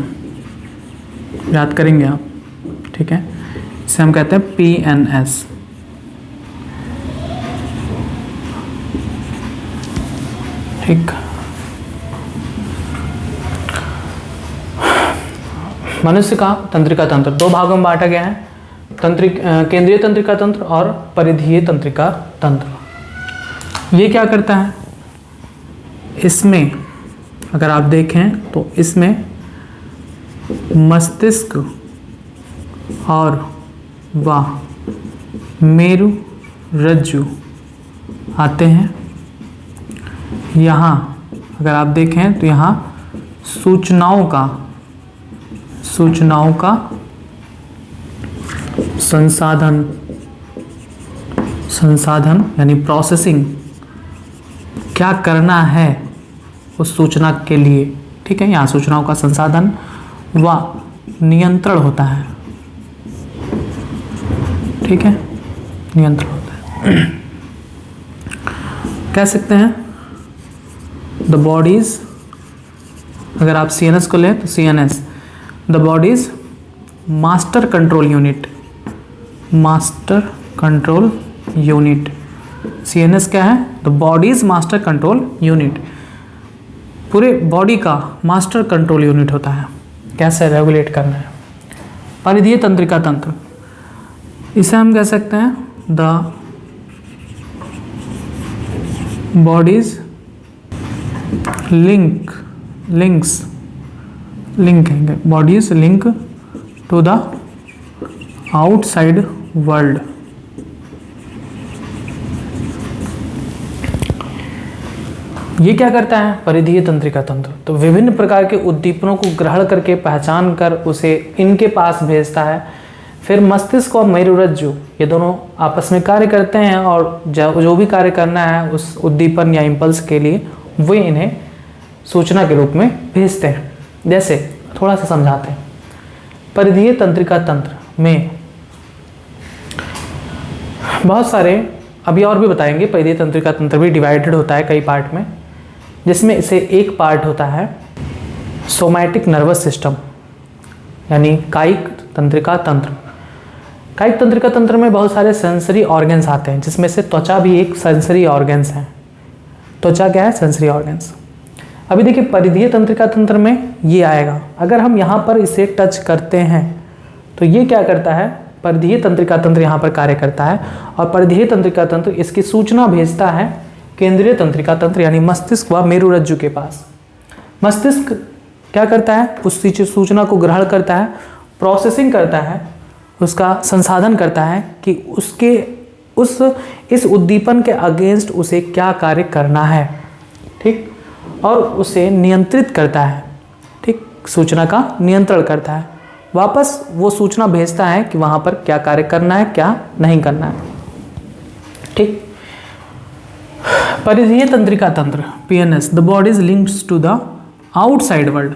याद करेंगे आप, ठीक है, इसे हम कहते हैं PNS। ठीक, मनुष्य का तंत्रिका तंत्र दो भागों में बांटा गया है, केंद्रीय तंत्रिका तंत्र और परिधीय तंत्रिका तंत्र। ये क्या करता है, इसमें अगर आप देखें तो इसमें मस्तिष्क और वह मेरु रज्जु आते हैं। यहाँ अगर आप देखें तो यहाँ सूचनाओं का संसाधन यानी प्रोसेसिंग क्या करना है उस सूचना के लिए, ठीक है। यहाँ सूचनाओं का संसाधन व नियंत्रण होता है, ठीक है, नियंत्रण होता है। कह सकते हैं द बॉडीज, अगर आप CNS को लें तो CNS the bodies master control unit. CNS क्या है, the bodies master control unit, पूरे बॉडी का मास्टर कंट्रोल यूनिट होता है, कैसे रेगुलेट करना है। परिधीय तंत्रिका तंत्र, इसे हम कह सकते हैं the body's body's link to the outside world. ये क्या करता है, परिधीय तंत्रिका तंत्र, तो विभिन्न प्रकार के उद्दीपनों को ग्रहण करके पहचान कर उसे इनके पास भेजता है। फिर मस्तिष्क और मेरुरज्जु ये दोनों आपस में कार्य करते हैं और जो भी कार्य करना है उस उद्दीपन या इम्पल्स के लिए वे इन्हें सूचना के रूप में भेजते हैं। जैसे थोड़ा सा समझाते हैं, परिधीय तंत्रिका तंत्र में बहुत सारे, अभी और भी बताएंगे, परिधीय तंत्रिका तंत्र भी डिवाइडेड होता है कई पार्ट में, जिसमें से एक पार्ट होता है सोमैटिक नर्वस सिस्टम यानी कायिक तंत्रिका तंत्र। कायिक तंत्रिका तंत्र में बहुत सारे सेंसरी ऑर्गन्स आते हैं, जिसमें से त्वचा भी एक सेंसरी ऑर्गन्स है। त्वचा क्या है, सेंसरी ऑर्गन्स। अभी देखिए परिधीय तंत्रिका तंत्र में ये आएगा, अगर हम यहाँ पर इसे टच करते हैं तो ये क्या करता है, परिधीय तंत्रिका तंत्र यहाँ पर कार्य करता है और परिधीय तंत्रिका तंत्र इसकी सूचना भेजता है केंद्रीय तंत्रिका तंत्र यानी मस्तिष्क व मेरुरज्जु के पास। मस्तिष्क क्या करता है, उस सूचना को ग्रहण करता है, प्रोसेसिंग करता है, उसका संसाधन करता है कि इस उद्दीपन के अगेंस्ट उसे क्या कार्य करना है, ठीक, और उसे नियंत्रित करता है, ठीक, सूचना का नियंत्रण करता है। वापस वो सूचना भेजता है कि वहाँ पर क्या कार्य करना है, क्या नहीं करना है, ठीक। परिधीय तंत्रिका तंत्र PNS the body is linked to the outside world,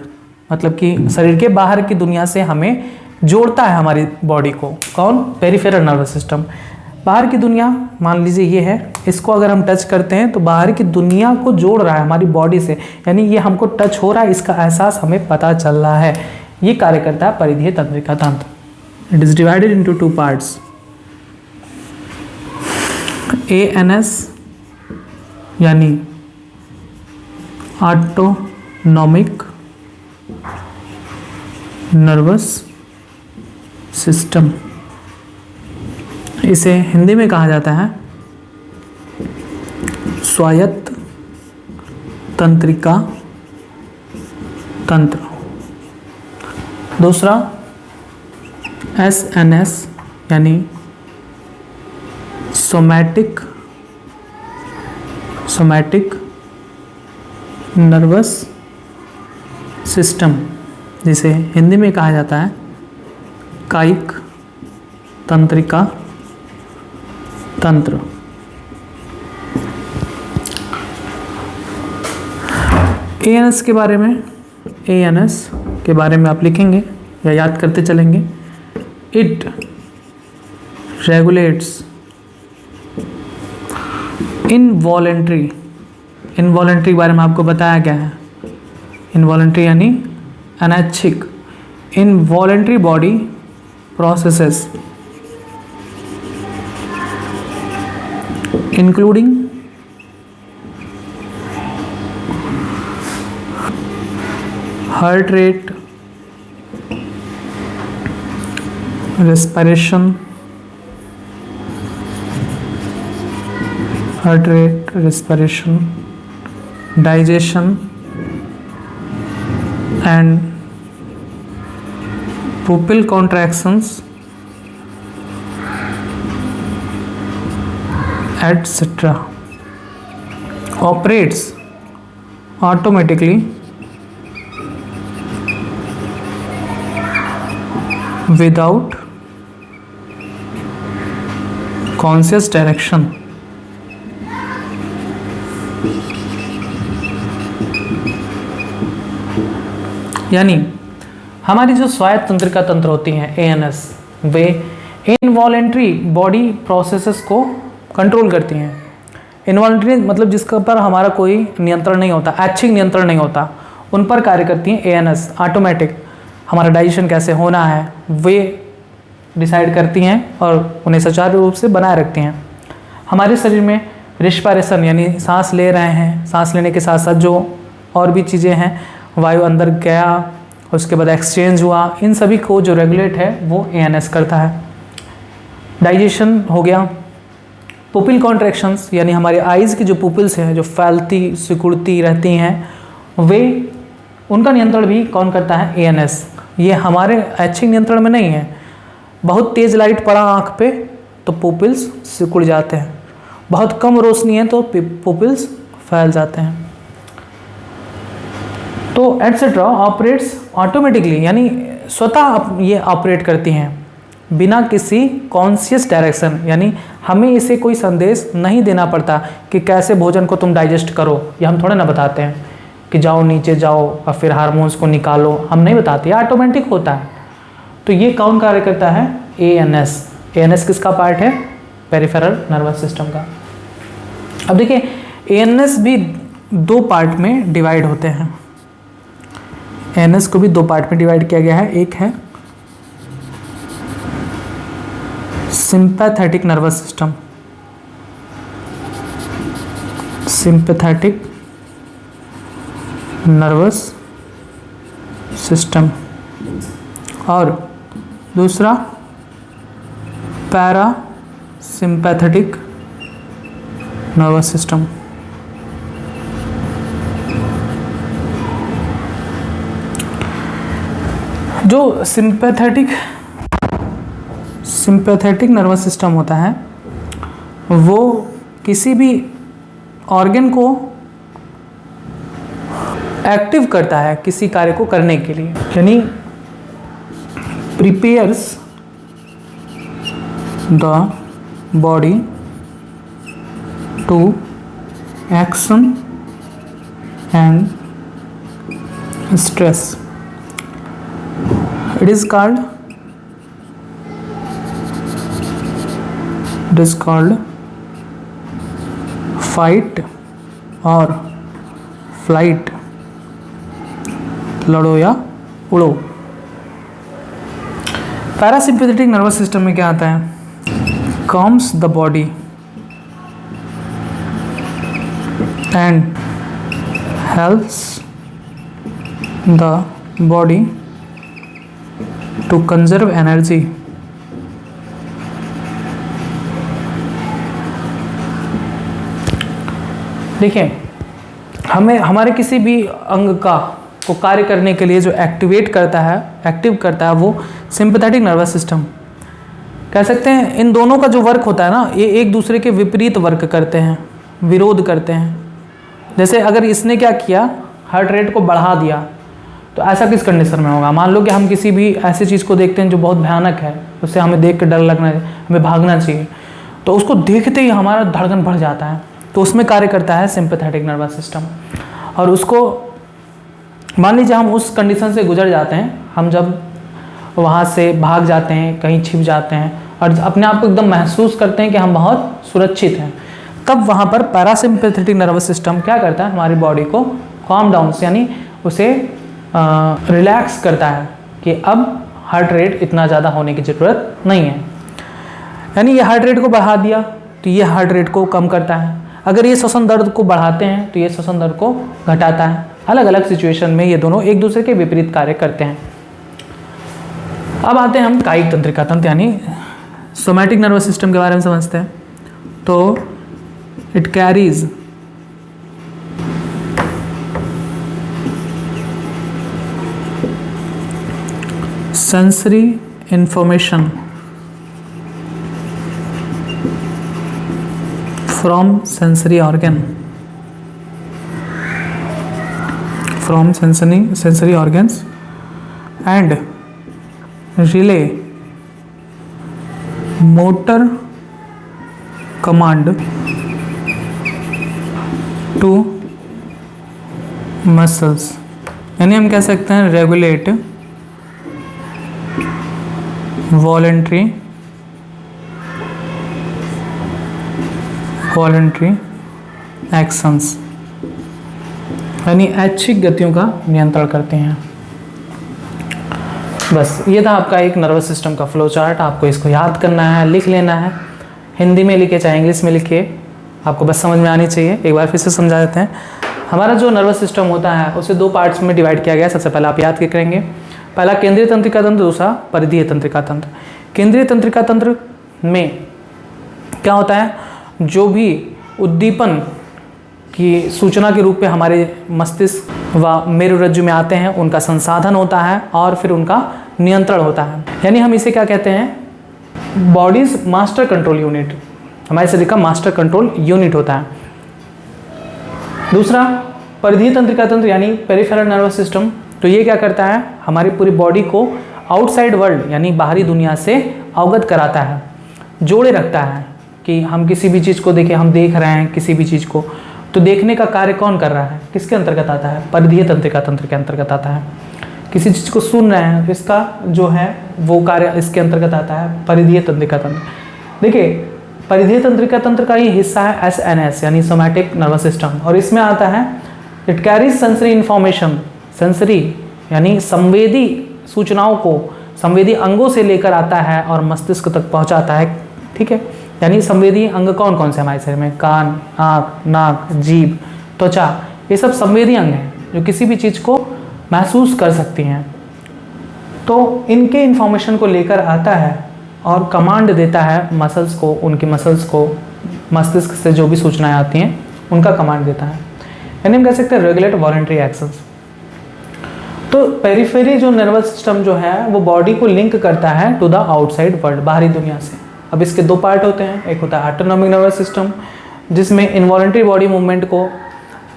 मतलब कि शरीर के बाहर की दुनिया से हमें जोड़ता है हमारी बॉडी को। कौन, पेरिफेरल नर्वस सिस्टम। बाहर की दुनिया मान लीजिए ये है, इसको अगर हम टच करते हैं तो बाहर की दुनिया को जोड़ रहा है हमारी बॉडी से, यानी ये हमको टच हो रहा है, इसका एहसास हमें पता चल रहा है। ये कार्य करता है परिधीय तंत्रिका तंत्र। It is divided into 2 parts, ANS यानी ऑटोनॉमिक नर्वस सिस्टम, इसे हिंदी में कहा जाता है स्वायत्त तंत्रिका तंत्र। दूसरा SNS यानी सोमैटिक नर्वस सिस्टम, जिसे हिंदी में कहा जाता है कायिक तंत्रिका तंत्र। ANS के बारे में आप लिखेंगे या याद करते चलेंगे। इट रेगुलेट्स इनवॉलेंट्री के बारे में आपको बताया गया है। इनवॉलेंट्री यानी अनैच्छिक, involuntary body processes including heart rate, respiration, heart rate, respiration, digestion and pupil contractions, etc. operates automatically without conscious direction. यानी हमारी जो स्वायत्त तंत्रिका तंत्र होती हैं एएनएस, वे इनवॉलेंट्री बॉडी प्रोसेसेस को कंट्रोल करती हैं। इनवॉलेंट्री मतलब जिसके ऊपर हमारा कोई नियंत्रण नहीं होता, ऐच्छिक नियंत्रण नहीं होता, उन पर कार्य करती हैं एएनएस। ऑटोमेटिक हमारा डाइजेशन कैसे होना है वे डिसाइड करती हैं और उन्हें सुचारू रूप से बनाए रखती हैं। हमारे शरीर में रिस्पायरेशन यानी सांस ले रहे हैं, सांस लेने के साथ साथ जो और भी चीज़ें हैं, वायु अंदर गया, उसके बाद एक्सचेंज हुआ, इन सभी को जो रेगुलेट है वो एएनएस करता है। डाइजेशन हो गया। पुपिल कॉन्ट्रैक्शंस यानी हमारे आइज़ की जो पुपिल्स हैं, जो फैलती सिकुड़ती रहती हैं, वे उनका नियंत्रण भी कौन करता है? एएनएस। ये हमारे ऐच्छिक नियंत्रण में नहीं है। बहुत तेज़ लाइट पड़ा आँख पे तो पुपिल्स सिकुड़ जाते हैं, बहुत कम रोशनी है तो पुपिल्स फैल जाते हैं। तो एटसेट्रा ऑपरेट्स ऑटोमेटिकली यानी स्वतः ये ऑपरेट करती हैं बिना किसी कॉन्शियस डायरेक्शन, यानी हमें इसे कोई संदेश नहीं देना पड़ता कि कैसे भोजन को तुम डाइजेस्ट करो। ये हम थोड़ा ना बताते हैं कि जाओ नीचे जाओ और फिर हार्मोन्स को निकालो, हम नहीं बताते, ये ऑटोमेटिक होता है। तो ये कौन कार्य करता है? एएनएस। एएनएस किसका पार्ट है? पेरिफेरल नर्वस सिस्टम का। अब देखिए एएनएस भी दो पार्ट में डिवाइड होते हैं। एएनएस को भी दो पार्ट में डिवाइड किया गया है। एक है sympathetic nervous system, sympathetic nervous system, और दूसरा पैरा सिंपैथेटिक नर्वस सिस्टम। जो सिंपैथेटिक नर्वस सिस्टम होता है वो किसी भी ऑर्गन को एक्टिव करता है किसी कार्य को करने के लिए, यानी prepares the body to action and stress. It is called fight or flight, लड़ो या उड़ो। पैरासिम्पैथेटिक नर्वस सिस्टम में क्या आता है? calms the body and helps the body to conserve energy। देखिए हमारे किसी भी अंग का को कार्य करने के लिए जो एक्टिव करता है वो सिंपैथेटिक नर्वस सिस्टम। कह सकते हैं इन दोनों का जो वर्क होता है ना, ये एक दूसरे के विपरीत वर्क करते हैं, विरोध करते हैं। जैसे अगर इसने क्या किया, हार्ट रेट को बढ़ा दिया, तो ऐसा किस कंडीशन में होगा? मान लो कि हम किसी भी ऐसी चीज़ को देखते हैं जो बहुत भयानक है, उससे हमें देख कर डर लगना है, हमें भागना चाहिए, तो उसको देखते ही हमारा धड़कन बढ़ जाता है। तो उसमें कार्य करता है सिंपैथेटिक नर्वस सिस्टम। और उसको मान लीजिए हम उस कंडीशन से गुजर जाते हैं, हम जब वहाँ से भाग जाते हैं, कहीं छिप जाते हैं और अपने आप को एकदम महसूस करते हैं कि हम बहुत सुरक्षित हैं, तब वहाँ पर पैरासिम्पैथेटिक नर्वस सिस्टम क्या करता है? हमारी बॉडी को कॉम डाउन यानी उसे रिलैक्स करता है कि अब हार्ट रेट इतना ज़्यादा होने की ज़रूरत नहीं है। यानी ये हार्ट रेट को बढ़ा दिया तो ये हार्ट रेट को कम करता है। अगर ये श्वसन दर्द को बढ़ाते हैं तो ये श्वसन दर्द को घटाता है। अलग अलग सिचुएशन में ये दोनों एक दूसरे के विपरीत कार्य करते हैं। अब आते हैं हम कायिक तंत्रिका तंत्र यानी सोमैटिक नर्वस सिस्टम के बारे में समझते हैं। तो it carries sensory information from sensory organ sensory organs and relay motor command to muscles। यानी हम कह सकते हैं रेगुलेट वॉलेंट्री एक्शंस, यानी ऐच्छिक गतियों का नियंत्रण करते हैं। बस ये था आपका एक नर्वस सिस्टम का फ्लो चार्ट। आपको इसको याद करना है, लिख लेना है, हिंदी में लिखे चाहे इंग्लिश में लिखे, आपको बस समझ में आनी चाहिए। एक बार फिर से समझा देते हैं। हमारा जो नर्वस सिस्टम होता है उसे दो पार्ट्स में डिवाइड किया गया है। सबसे पहले आप याद करेंगे, पहला केंद्रीय तंत्रिका तंत्र, दूसरा परिधीय तंत्रिका तंत्र। केंद्रीय तंत्रिका तंत्र में क्या होता है, जो भी उद्दीपन की सूचना के रूप में हमारे मस्तिष्क व मेरुरज्जु में आते हैं उनका संसाधन होता है और फिर उनका नियंत्रण होता है। यानी हम इसे क्या कहते हैं, बॉडीज मास्टर कंट्रोल यूनिट, हमारे शरीर का मास्टर कंट्रोल यूनिट होता है। दूसरा परिधीय तंत्रिका तंत्र यानी पेरिफेरल नर्वस सिस्टम, तो ये क्या करता है, हमारी पूरी बॉडी को आउटसाइड वर्ल्ड यानी बाहरी दुनिया से अवगत कराता है, जोड़े रखता है कि हम किसी भी चीज़ को देखें, हम देख रहे हैं किसी भी चीज़ को, तो देखने का कार्य कौन कर रहा है, किसके अंतर्गत आता है, परिधीय तंत्रिका तंत्र के अंतर्गत आता है। किसी चीज़ को सुन रहे हैं, इसका जो है वो कार्य इसके अंतर्गत आता है, परिधीय तंत्रिका तंत्र। देखिए परिधीय तंत्रिका तंत्र का ही हिस्सा है एसएनएस यानी सोमैटिक नर्वस सिस्टम, और इसमें आता है it carries sensory information, sensory यानी संवेदी सूचनाओं को संवेदी अंगों से लेकर आता है और मस्तिष्क तक पहुंचाता है। ठीक है, यानी संवेदी अंग कौन कौन से हमारे शरीर में, कान, आँख, नाक, जीभ, त्वचा, ये सब संवेदी अंग हैं जो किसी भी चीज़ को महसूस कर सकती हैं। तो इनके इन्फॉर्मेशन को लेकर आता है और कमांड देता है मसल्स को, उनकी मसल्स को, मस्तिष्क से जो भी सूचनाएं आती हैं उनका कमांड देता है। यानी हम कह सकते हैं रेगुलेट वॉलेंट्री एक्शंस। तो पेरिफेरी जो नर्वस सिस्टम जो है वो बॉडी को लिंक करता है टू द आउटसाइड वर्ल्ड, बाहरी दुनिया से। अब इसके दो पार्ट होते हैं, एक होता है ऑटोनॉमिक नर्वस सिस्टम जिसमें इनवॉलेंट्री बॉडी मूवमेंट को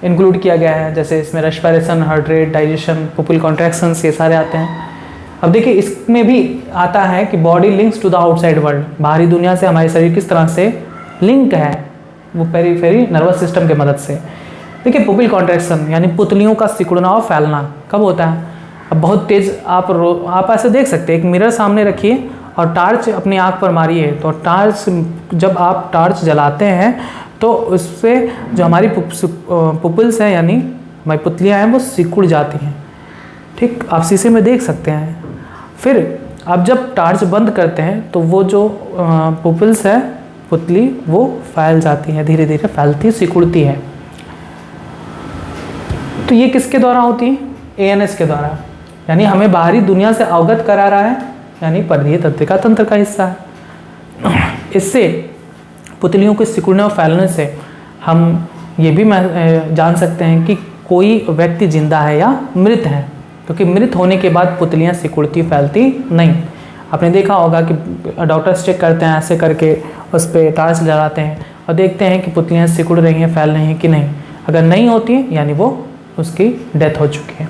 इंक्लूड किया गया है, जैसे इसमें respiration, heart rate, digestion, pupil contractions, ये सारे आते हैं। अब देखिए इसमें भी आता है कि body links to the outside world, बाहरी दुनिया से हमारे शरीर किस तरह से लिंक है, वो पेरिफेरी नर्वस सिस्टम की मदद से। देखिए पुपिल कॉन्ट्रैक्शन यानी पुतलियों का सिकुड़ना और फैलना कब होता है, अब बहुत तेज़ आप ऐसे देख सकते हैं, एक मिरर सामने रखिए और टार्च अपनी आँख पर मारिए, तो टार्च जब आप टार्च जलाते हैं तो उससे जो हमारी पुपिल्स हैं यानी हमारी पुतलियाँ हैं वो सिकुड़ जाती हैं। ठीक, आप शीशे में देख सकते हैं। फिर आप जब टार्च बंद करते हैं तो वो जो पुपिल्स है पुतली वो फैल जाती है, धीरे धीरे फैलती सिकुड़ती है। तो ये किसके द्वारा होती है, एएनएस के द्वारा, यानी हमें बाहरी दुनिया से अवगत करा रहा है, यानी परिधीय तंत्रिका तंत्र का हिस्सा है। इससे पुतलियों के सिकुड़ने और फैलने से हम ये भी जान सकते हैं कि कोई व्यक्ति जिंदा है या मृत है, क्योंकि मृत होने के बाद पुतलियाँ सिकुड़ती फैलती नहीं। आपने देखा होगा कि डॉक्टर्स चेक करते हैं, ऐसे करके उस पर टार्च जलाते हैं और देखते हैं कि पुतलियाँ सिकुड़ रही हैं, फैल रही हैं कि नहीं। अगर नहीं होती यानी वो उसकी डेथ हो चुकी है।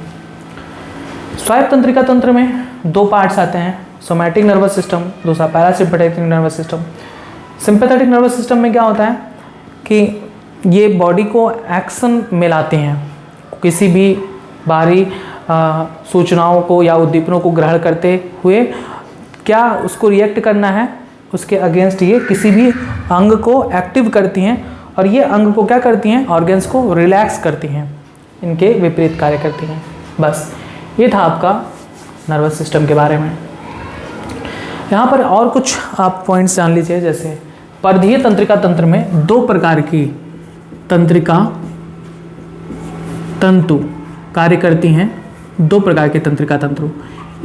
स्वायत्त तंत्रिका तंत्र में दो पार्ट्स आते हैं, सोमैटिक नर्वस सिस्टम, दूसरा parasympathetic nervous system. Sympathetic nervous system में क्या होता है कि ये बॉडी को एक्शन में लाते हैं, किसी भी बाहरी सूचनाओं को या उद्दीपनों को ग्रहण करते हुए क्या उसको रिएक्ट करना है, उसके अगेंस्ट ये किसी भी अंग को एक्टिव करती हैं और ये अंग को क्या करती हैं, ऑर्गन्स को रिलैक्स करती हैं, इनके विपरीत कार्य करती हैं। बस ये था आपका नर्वस सिस्टम के बारे में। यहाँ पर और कुछ आप पॉइंट्स जान लीजिए, जैसे परिधीय तंत्रिका तंत्र में दो प्रकार की तंत्रिका तंतु कार्य करती हैं, दो प्रकार के तंत्रिका तंतु।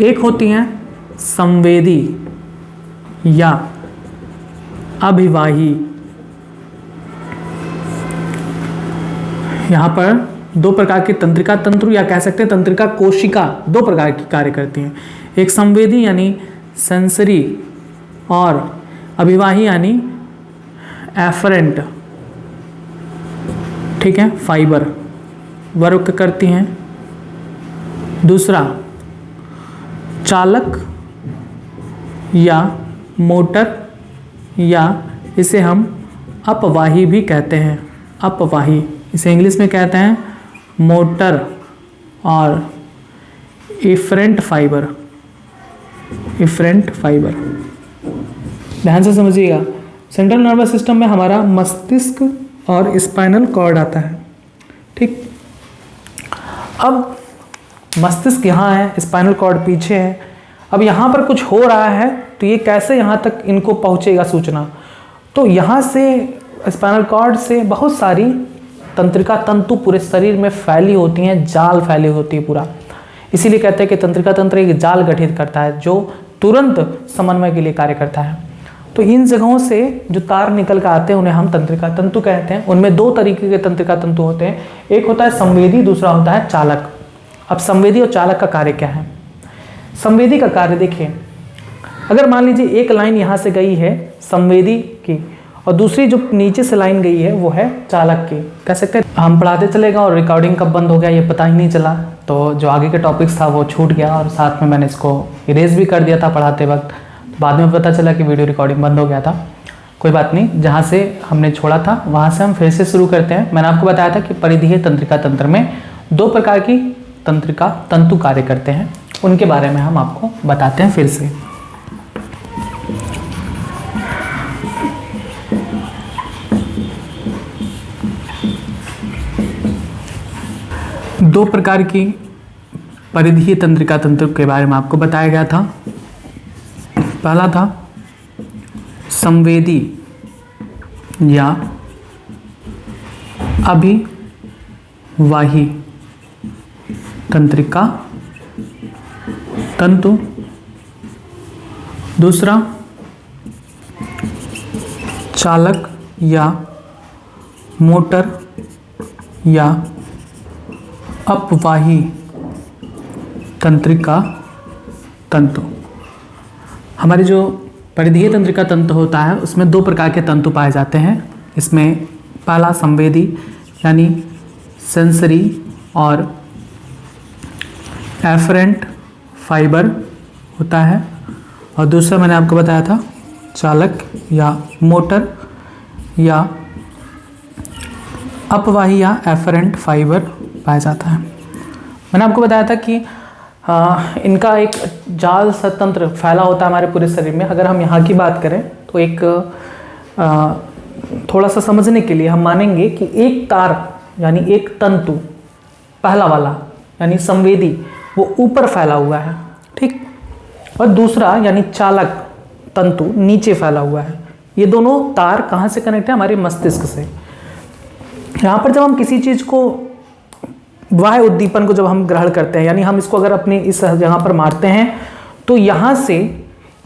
एक होती हैं संवेदी या अभिवाही। यहां पर दो प्रकार की तंत्रिका तंतु या कह सकते हैं तंत्रिका कोशिका दो प्रकार की कार्य करती हैं। एक संवेदी यानी सेंसरी और अभिवाही यानी एफरेंट, ठीक है, फाइबर वर्क करती हैं। दूसरा चालक या मोटर या इसे हम अपवाही भी कहते हैं। अपवाही इसे इंग्लिश में कहते हैं मोटर और इफरेंट फाइबर। इफरेंट फाइबर ध्यान से समझिएगा। सेंट्रल नर्वस सिस्टम में हमारा मस्तिष्क और स्पाइनल कॉर्ड आता है, ठीक। अब मस्तिष्क यहाँ है, स्पाइनल कॉर्ड पीछे है। अब यहाँ पर कुछ हो रहा है तो ये कैसे यहाँ तक इनको पहुँचेगा सूचना। तो यहाँ से स्पाइनल कॉर्ड से बहुत सारी तंत्रिका तंतु पूरे शरीर में फैली होती हैं, जाल फैली होती है पूरा। इसीलिए कहते हैं कि तंत्रिका तंत्र एक जाल गठित करता है जो तुरंत समन्वय के लिए कार्य करता है। तो इन जगहों से जो तार निकल कर आते हैं उन्हें हम तंत्रिका तंतु कहते हैं। उनमें दो तरीके के तंत्रिका तंतु होते हैं, एक होता है संवेदी, दूसरा होता है चालक। अब संवेदी और चालक का कार्य क्या है। संवेदी का कार्य देखिए, अगर मान लीजिए एक लाइन यहाँ से गई है संवेदी की और दूसरी जो नीचे से लाइन गई है वो है चालक की, कह सकते हैं। हम पढ़ाते चलेगा और रिकॉर्डिंग कब बंद हो गया ये पता ही नहीं चला, तो जो आगे के टॉपिक्स था वो छूट गया और साथ में मैंने इसको इरेज भी कर दिया था पढ़ाते वक्त। बाद में पता चला कि वीडियो रिकॉर्डिंग बंद हो गया था। कोई बात नहीं, जहाँ से हमने छोड़ा था वहाँ से हम फिर से शुरू करते हैं। मैंने आपको बताया था कि परिधीय तंत्रिका तंत्र में दो प्रकार की तंत्रिका तंतु कार्य करते हैं, उनके बारे में हम आपको बताते हैं फिर से। दो प्रकार की परिधीय तंत्रिका तंत्र के बारे में आपको बताया गया था। पहला था संवेदी या अभिवाही तंत्रिका तंतु, दूसरा चालक या मोटर या अपवाही तंत्रिका तंतु। हमारी जो परिधीय तंत्रिका तंतु होता है उसमें दो प्रकार के तंतु पाए जाते हैं। इसमें पहला संवेदी यानी सेंसरी और एफरेंट फाइबर होता है, और दूसरा मैंने आपको बताया था चालक या मोटर या अपवाही या एफरेंट फाइबर पाया जाता है। मैंने आपको बताया था कि इनका एक जाल सा तंत्र फैला होता है हमारे पूरे शरीर में। अगर हम यहाँ की बात करें तो एक थोड़ा सा समझने के लिए हम मानेंगे कि एक तार यानी एक तंतु पहला वाला यानी संवेदी वो ऊपर फैला हुआ है, ठीक, और दूसरा यानी चालक तंतु नीचे फैला हुआ है। ये दोनों तार कहाँ से कनेक्ट है, हमारे मस्तिष्क से। यहाँ पर जब हम किसी चीज़ को वायु उद्दीपन को जब हम ग्रहण करते हैं यानी हम इसको अगर अपने इस जगह पर मारते हैं तो यहाँ से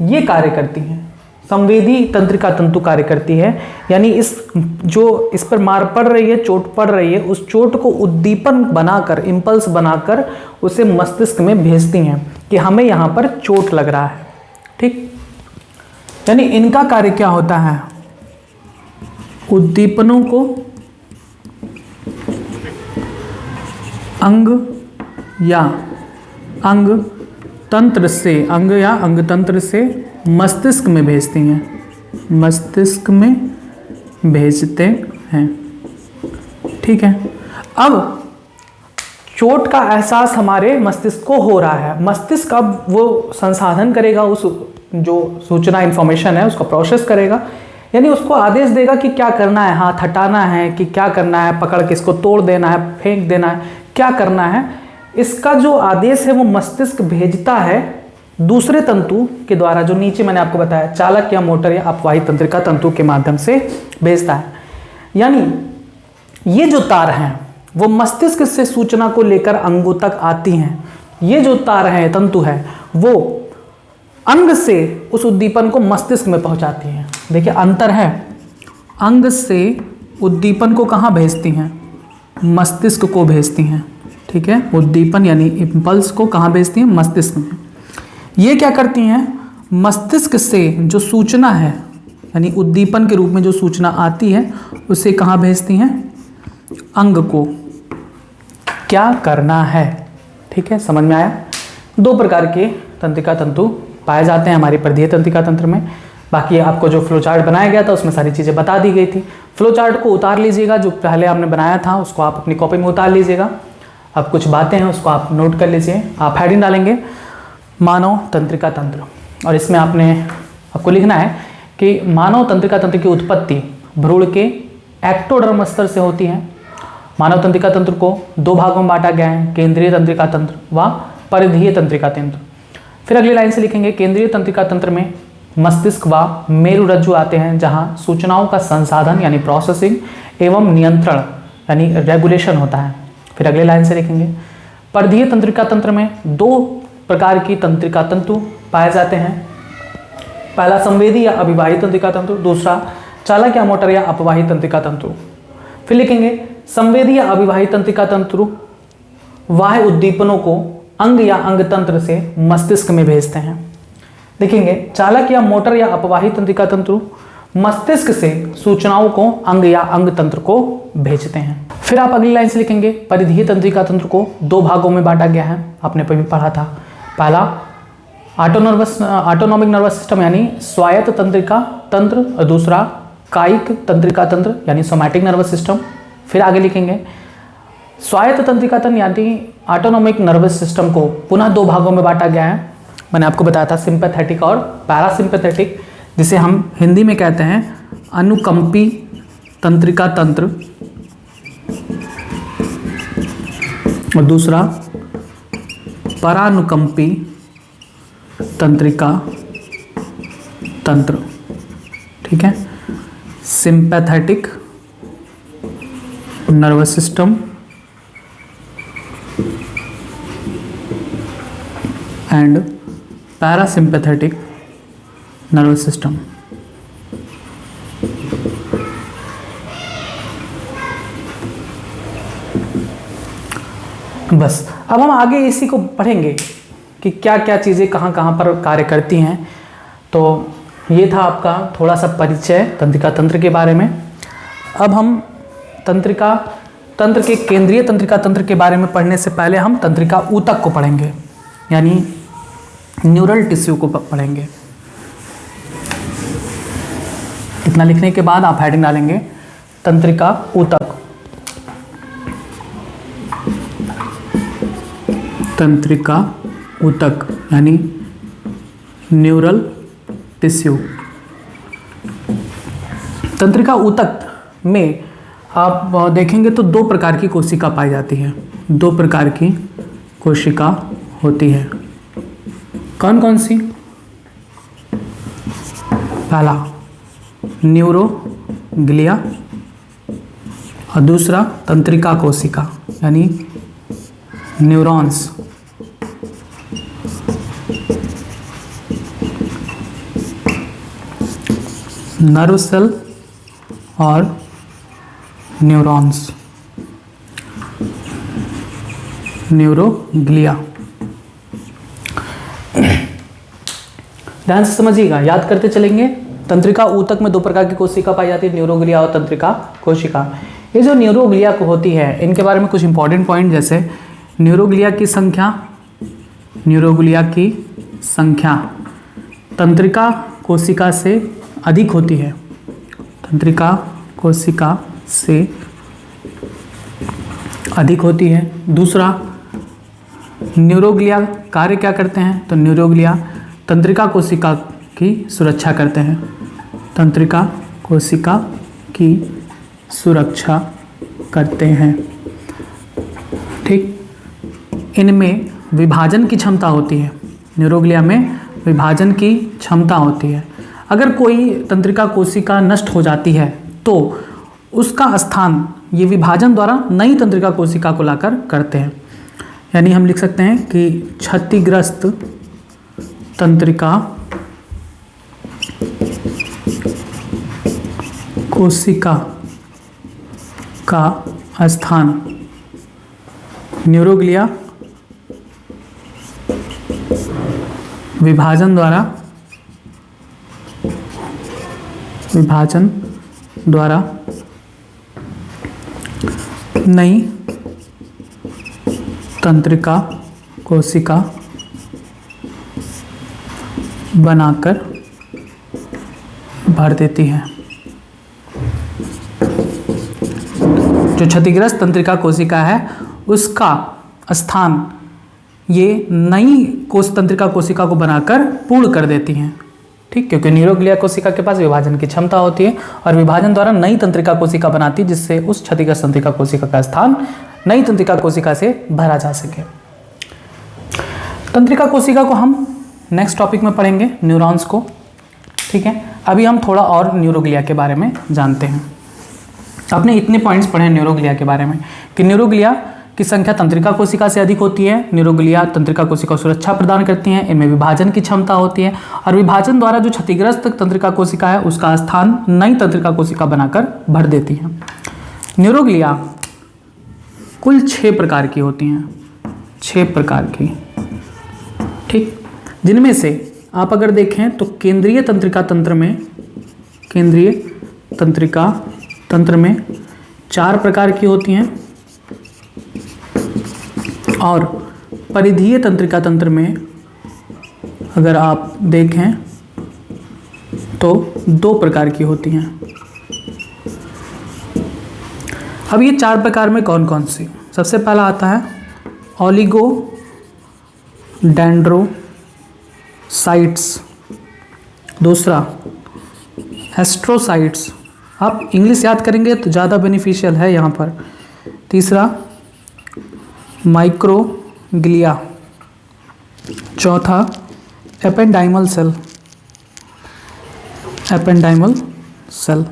ये कार्य करती हैं, संवेदी तंत्रिका तंतु कार्य करती है। यानी इस पर मार पड़ रही है, चोट पड़ रही है, उस चोट को उद्दीपन बनाकर, इम्पल्स बनाकर उसे मस्तिष्क में भेजती हैं कि हमें यहाँ पर चोट लग रहा है, ठीक। यानी इनका कार्य क्या होता है, उद्दीपनों को अंग या अंग तंत्र से, अंग या अंग तंत्र से मस्तिष्क में भेजती हैं, मस्तिष्क में भेजते हैं, ठीक है। अब चोट का एहसास हमारे मस्तिष्क को हो रहा है। मस्तिष्क अब वो संसाधन करेगा, उस जो सूचना इंफॉर्मेशन है उसको प्रोसेस करेगा, यानी उसको आदेश देगा कि क्या करना है, हाथ हटाना है कि क्या करना है, पकड़ के इसको तोड़ देना है, फेंक देना है, क्या करना है। इसका जो आदेश है वो मस्तिष्क भेजता है दूसरे तंतु के द्वारा, जो नीचे मैंने आपको बताया चालक या मोटर या अपवाही तंत्रिका तंतु के माध्यम से भेजता है। यानी ये जो तार हैं वो मस्तिष्क से सूचना को लेकर अंगों तक आती हैं। ये जो तार है, तंतु है, वो अंग से उस उद्दीपन को मस्तिष्क में पहुंचाती हैं। देखिए अंतर है, अंग से उद्दीपन को कहाँ भेजती हैं, मस्तिष्क को भेजती हैं। ठीक है, उद्दीपन यानी इम्पल्स को कहाँ भेजती हैं, मस्तिष्क में। ये क्या करती हैं, मस्तिष्क से जो सूचना है यानी उद्दीपन के रूप में जो सूचना आती है उसे कहाँ भेजती हैं, अंग को क्या करना है। ठीक है, समझ में आया। दो प्रकार के तंत्रिका तंतु पाए जाते हैं हमारी परिधीय तंत्रिका तंत्र में। बाकी आपको जो फ्लो चार्ट बनाया गया था उसमें सारी चीज़ें बता दी गई थी। फ्लो चार्ट को उतार लीजिएगा, जो पहले आपने बनाया था उसको आप अपनी कॉपी में उतार लीजिएगा। अब कुछ बातें हैं उसको आप नोट कर लीजिए। आप हेडिंग डालेंगे मानव तंत्रिका तंत्र, और इसमें आपको लिखना है कि मानव तंत्रिका तंत्र की उत्पत्ति भ्रूण के एक्टोडर्म स्तर से होती है। मानव तंत्रिका तंत्र को दो भागों में बांटा गया है, केंद्रीय तंत्रिका तंत्र व परिधीय तंत्रिका तंत्र। फिर अगली लाइन से लिखेंगे, केंद्रीय तंत्रिका तंत्र में मस्तिष्क व मेरुरज्जु आते हैं, जहां सूचनाओं का संसाधन यानी प्रोसेसिंग एवं नियंत्रण यानी रेगुलेशन होता है। फिर अगले लाइन से लिखेंगे, परिधीय तंत्रिका तंत्र में दो प्रकार की तंत्रिका तंतु पाए जाते हैं। पहला संवेदी या अभिवाही तंत्रिका तंतु, दूसरा चालक या मोटर या अपवाही तंत्रिका तंतु। फिर लिखेंगे, संवेदी या अभिवाही तंत्रिका तंतु बाह्य उद्दीपनों को अंग या अंग तंत्र से मस्तिष्क में भेजते हैं। देखेंगे, चालक या मोटर या अपवाही तंत्रिका तंतु मस्तिष्क से सूचनाओं को अंग या अंग तंत्र को भेजते हैं। फिर आप अगली लाइन से लिखेंगे, परिधीय तंत्रिका तंत्र को दो भागों में बांटा गया है, आपने भी पढ़ा था। पहला ऑटोनॉमिक नर्वस सिस्टम यानी स्वायत्त तंत्रिका तंत्र, और दूसरा कायिक तंत्रिका तंत्र यानी सोमैटिक नर्वस सिस्टम। फिर आगे लिखेंगे, स्वायत्त तंत्रिका तंत्र यानी ऑटोनॉमिक नर्वस सिस्टम को पुनः दो भागों में बांटा गया है। मैंने आपको बताया था सिंपैथेटिक और पैरासिम्पैथेटिक, जिसे हम हिंदी में कहते हैं अनुकंपी तंत्रिका तंत्र, और दूसरा परानुकंपी तंत्रिका तंत्र। ठीक है, sympathetic nervous system and parasympathetic nervous system. बस अब हम आगे इसी को पढ़ेंगे कि क्या क्या चीज़ें कहाँ कहाँ पर कार्य करती हैं। तो ये था आपका थोड़ा सा परिचय तंत्रिका तंत्र के बारे में। अब हम तंत्रिका तंत्र के केंद्रीय तंत्रिका तंत्र के बारे में पढ़ने से पहले हम तंत्रिका ऊतक को पढ़ेंगे, यानी न्यूरल टिश्यू को पढ़ेंगे। इतना लिखने के बाद आप हेडिंग डालेंगे तंत्रिका ऊतक। तंत्रिका ऊतक यानी न्यूरल टिश्यू। तंत्रिका ऊतक में आप देखेंगे तो दो प्रकार की कोशिका पाई जाती है। दो प्रकार की कोशिका होती है। कौन कौन सी? पहला न्यूरोग्लिया और दूसरा तंत्रिका कोशिका यानी न्यूरॉन्स। नर्व सेल और न्यूरॉन्स, न्यूरोग्लिया। ध्यान से समझिएगा, याद करते चलेंगे। तंत्रिका ऊतक में दो प्रकार की कोशिका पाई जाती है, न्यूरोग्लिया और तंत्रिका कोशिका। ये जो न्यूरोग्लिया को होती है इनके बारे में कुछ इंपॉर्टेंट पॉइंट, जैसे न्यूरोग्लिया की संख्या तंत्रिका कोशिका से अधिक होती है। तंत्रिका कोशिका से अधिक होती है। दूसरा, न्यूरोग्लिया कार्य क्या करते हैं? तो न्यूरोग्लिया तंत्रिका कोशिका की सुरक्षा करते हैं। तंत्रिका कोशिका की सुरक्षा करते हैं। ठीक, इनमें विभाजन की क्षमता होती है। न्यूरोग्लिया में विभाजन की क्षमता होती है। अगर कोई तंत्रिका कोशिका नष्ट हो जाती है तो उसका स्थान ये विभाजन द्वारा नई तंत्रिका कोशिका को लाकर करते हैं। यानी हम लिख सकते हैं कि क्षतिग्रस्त तंत्रिका कोशिका का स्थान न्यूरोग्लिया विभाजन द्वारा नई तंत्रिका कोशिका बनाकर भर देती है। जो क्षतिग्रस्त तंत्रिका कोशिका है उसका स्थान ये नई तंत्रिका कोशिका को बनाकर पूर्ण कर देती हैं। ठीक, क्योंकि न्यूरोग्लिया कोशिका के पास विभाजन की क्षमता होती है और विभाजन द्वारा नई तंत्रिका कोशिका बनाती है, जिससे उस क्षतिग्रस्त तंत्रिका कोशिका का स्थान नई तंत्रिका कोशिका से भरा जा सके। तंत्रिका कोशिका को हम नेक्स्ट टॉपिक में पढ़ेंगे, न्यूरॉन्स को। ठीक है, अभी हम थोड़ा और न्यूरोग्लिया के बारे में जानते हैं। आपने इतने पॉइंट्स पढ़े हैं न्यूरोग्लिया के बारे में कि न्यूरोग्लिया की संख्या तंत्रिका कोशिका से अधिक होती है। न्यूरोग्लिया तंत्रिका कोशिका को सुरक्षा प्रदान करती हैं, इनमें विभाजन की क्षमता होती है और विभाजन द्वारा जो क्षतिग्रस्त तंत्रिका कोशिका है उसका स्थान नई तंत्रिका कोशिका बनाकर भर देती है। न्यूरोग्लिया कुल 6 प्रकार की होती हैं, 6 प्रकार की। ठीक, जिनमें से आप अगर देखें तो केंद्रीय तंत्रिका तंत्र में 4 प्रकार की होती हैं और परिधीय तंत्रिका तंत्र में अगर आप देखें तो 2 प्रकार की होती हैं। अब ये 4 प्रकार में कौन कौन सी? सबसे पहला आता है ऑलिगो डेंड्रोसाइट्स, दूसरा एस्ट्रोसाइट्स, आप इंग्लिश याद करेंगे तो ज़्यादा बेनिफिशियल है यहाँ पर। तीसरा माइक्रोग्लिया, चौथा एपेंडाइमल सेल।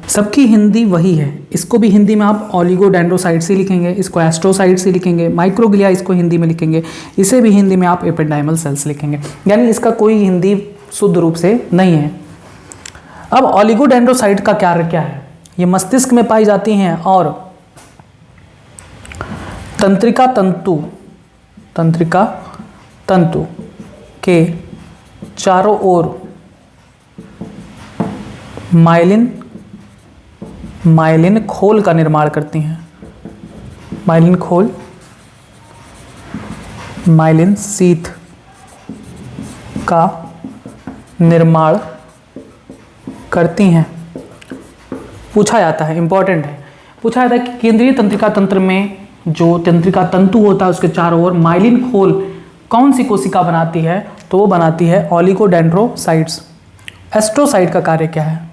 सबकी हिंदी वही है, इसको भी हिंदी में आप ऑलिगोडेंड्रोसाइट्स ही लिखेंगे, इसको एस्ट्रोसाइट्स ही लिखेंगे, माइक्रोग्लिया इसको हिंदी में लिखेंगे, इसे भी हिंदी में आप एपेंडाइमल सेल्स लिखेंगे, यानी इसका कोई हिंदी शुद्ध रूप से नहीं है। अब ऑलिगोडेंड्रोसाइट का कार्य क्या है? ये मस्तिष्क में पाई जाती हैं और तंत्रिका तंतु के चारों ओर माइलिन खोल का निर्माण करती हैं। माइलिन शीथ का निर्माण करती हैं। पूछा जाता है, इंपॉर्टेंट है, पूछा जाता है कि केंद्रीय तंत्रिका तंत्र में जो तंत्रिका तंतु होता है उसके चारों ओर माइलिन खोल कौन सी कोशिका बनाती है? तो वो बनाती है ऑलिगोडेंड्रोसाइट्स। एस्ट्रोसाइट का कार्य क्या है?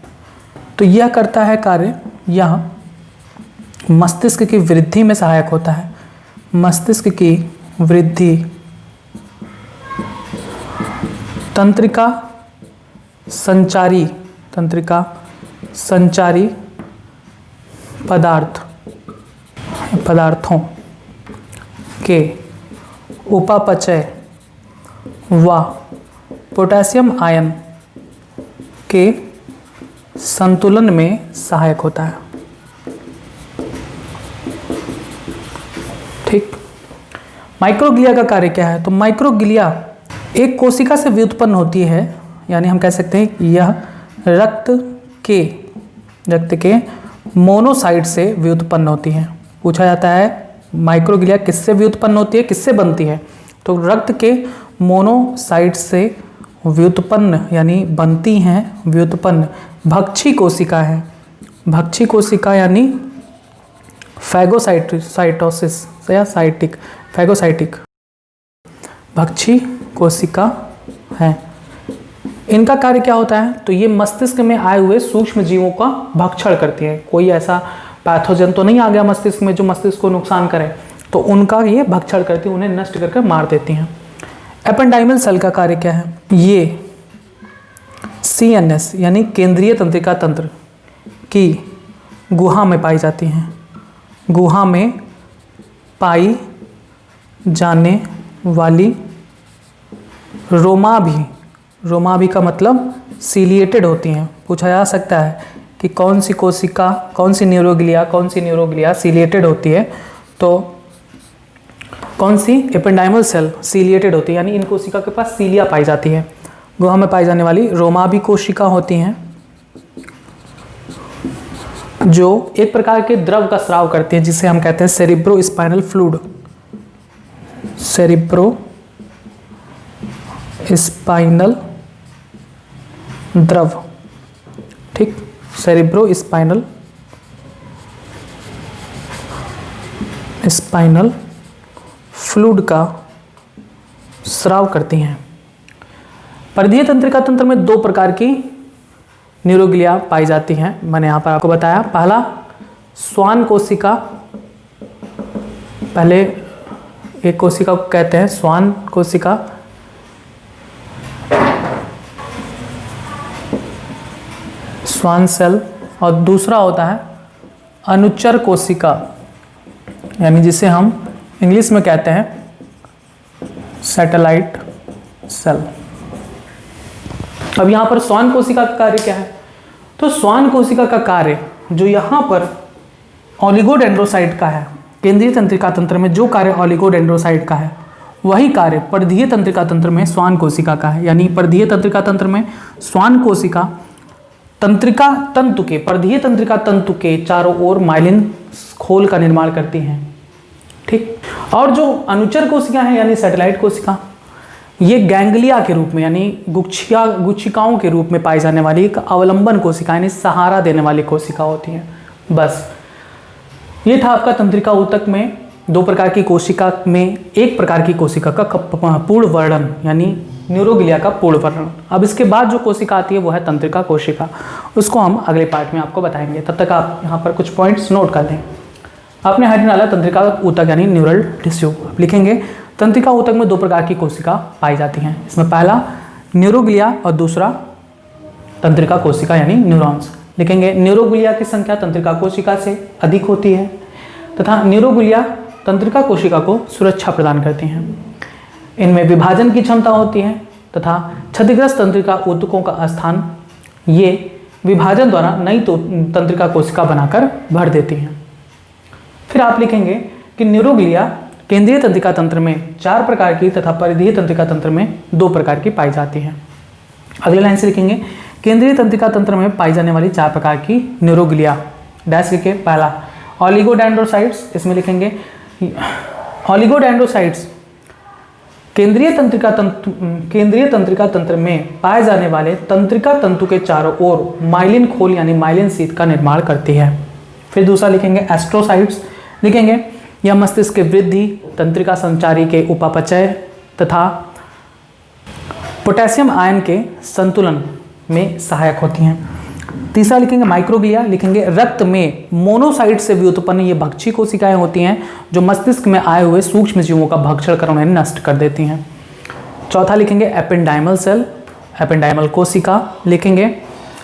तो यह करता है कार्य, यह मस्तिष्क की वृद्धि में सहायक होता है। मस्तिष्क की वृद्धि तंत्रिका संचारी पदार्थों के उपापचय व पोटेशियम आयन के संतुलन में सहायक होता है। ठीक, माइक्रोग्लिया का कार्य क्या है? तो माइक्रोग्लिया एक कोशिका से व्युत्पन्न होती है, यानी हम कह सकते हैं कि यह रक्त के मोनोसाइट से व्युत्पन्न होती है। पूछा जाता है माइक्रोग्लिया किससे व्युत्पन्न होती है, किससे बनती है? तो रक्त के मोनोसाइट से व्युत्पन्न यानी बनती हैं, व्युत्पन्न भक्षी कोशिका है। भक्षी कोशिका यानी फैगोसाइटोसिस या फैगोसाइटिक भक्षी कोशिका है। इनका कार्य क्या होता है? तो ये मस्तिष्क में आए हुए सूक्ष्म जीवों का भक्षण करती है। कोई ऐसा पैथोजन तो नहीं आ गया मस्तिष्क में जो मस्तिष्क को नुकसान करे, तो उनका ये भक्षण करती है, उन्हें नष्ट करके मार देती हैं। एपेंडाइमल सेल का कार्य क्या है? ये CNS यानी केंद्रीय तंत्रिका तंत्र की गुहा में पाई जाती हैं। गुहा में पाई जाने वाली रोमाभिका मतलब सीलिएटेड होती हैं। पूछा जा सकता है कि कौन सी कोशिका, कौन सी न्यूरोग्लिया सीलिएटेड होती है, तो कौन सी एपेंडाइमल सेल सीलिएटेड होती है, यानी इन कोशिका के पास सीलिया पाई जाती है। गुहा में पाई जाने वाली रोमाभि कोशिका होती हैं जो एक प्रकार के द्रव का स्राव करती हैं, जिसे हम कहते हैं cerebro spinal fluid, cerebro spinal द्रव, ठीक, सेरिब्रो स्पाइनल फ्लूइड का स्राव करती हैं। परिधीय तंत्रिका तंत्र में दो प्रकार की न्यूरोग्लिया पाई जाती हैं, मैंने यहाँ पर आपको बताया। पहला स्वान कोशिका, पहले एक कोशिका को कहते हैं स्वान कोशिका, स्वान सेल, और दूसरा होता है अनुचर कोशिका, यानी जिसे हम इंग्लिश में कहते हैं सैटेलाइट सेल। अब यहाँ पर स्वान कोशिका का कार्य क्या है? तो स्वान कोशिका का कार्य जो यहाँ पर ओलिगोडेंड्रोसाइट का है, केंद्रीय तंत्रिका तंत्र में जो कार्य ओलिगोडेंड्रोसाइट का है, वही कार्य परिधीय तंत्रिका तंत्र में स्वान कोशिका का है। यानी परिधीय तंत्रिका तंत्र में स्वान कोशिका तंत्रिका तंतु के, परिधीय तंत्रिका तंतु के चारों ओर माइलिन खोल का निर्माण करती हैं, ठीक। और जो अनुचर कोशिका है यानी सैटेलाइट कोशिका, ये गैंग्लिया के रूप में यानी गुच्छिकाओं के रूप में पाई जाने वाली एक अवलंबन कोशिका यानी सहारा देने वाली कोशिका होती हैं। बस ये था आपका तंत्रिका ऊतक में दो प्रकार की कोशिका में एक प्रकार की कोशिका का पूर्ण वर्णन, यानी न्यूरोग्लिया का पूर्ण वर्णन। अब इसके बाद जो कोशिका आती है वो है तंत्रिका कोशिका, उसको हम अगले पार्ट में आपको बताएंगे। तब तक आप यहाँ पर कुछ पॉइंट्स नोट कर लें। आपने हाइड्रोजन डाला तंत्रिका ऊतक यानी न्यूरल टिश्यू, लिखेंगे तंत्रिका ऊतक में दो प्रकार की कोशिका पाई जाती हैं। इसमें पहला न्यूरोग्लिया और दूसरा तंत्रिका कोशिका यानी न्यूरॉन्स। लिखेंगे न्यूरोग्लिया की संख्या तंत्रिका कोशिका से अधिक होती है तथा न्यूरोग्लिया तंत्रिका कोशिका को सुरक्षा प्रदान करती हैं। इनमें विभाजन की क्षमता होती है तथा क्षतिग्रस्त तंत्रिका ऊतकों का स्थान ये विभाजन द्वारा नई तंत्रिका कोशिका बनाकर भर देती हैं। फिर आप लिखेंगे कि न्यूरोग्लिया केंद्रीय तंत्रिका तंत्र में 4 प्रकार की तथा परिधीय तंत्रिका तंत्र में 2 प्रकार की पाई जाती हैं। अगले लाइन से लिखेंगे केंद्रीय तंत्रिका तंत्र में पाई जाने वाली 4 प्रकार की न्यूरोग्लिया। डैश लिखे पहला ओलिगोडेंड्रोसाइट्स, इसमें लिखेंगे ओलिगोडेंड्रोसाइट्स केंद्रीय तंत्रिका तंत्र में पाए जाने वाले तंत्रिका तंतु के चारों ओर माइलिन खोल यानी माइलिन शीथ का निर्माण करती है। फिर दूसरा लिखेंगे एस्ट्रोसाइट्स, लिखेंगे यह मस्तिष्क के वृद्धि, तंत्रिका संचारी के उपापचय तथा पोटेशियम आयन के संतुलन में सहायक होती हैं। तीसरा लिखेंगे माइक्रोग्लिया, लिखेंगे रक्त में मोनोसाइट से व्युत्पन्न ये भक्षी कोशिकाएं होती हैं जो मस्तिष्क में आए हुए सूक्ष्म जीवों का भक्षण कर उन्हें नष्ट कर देती हैं। चौथा लिखेंगे एपेंडाइमल सेल, एपेंडाइमल कोशिका, लिखेंगे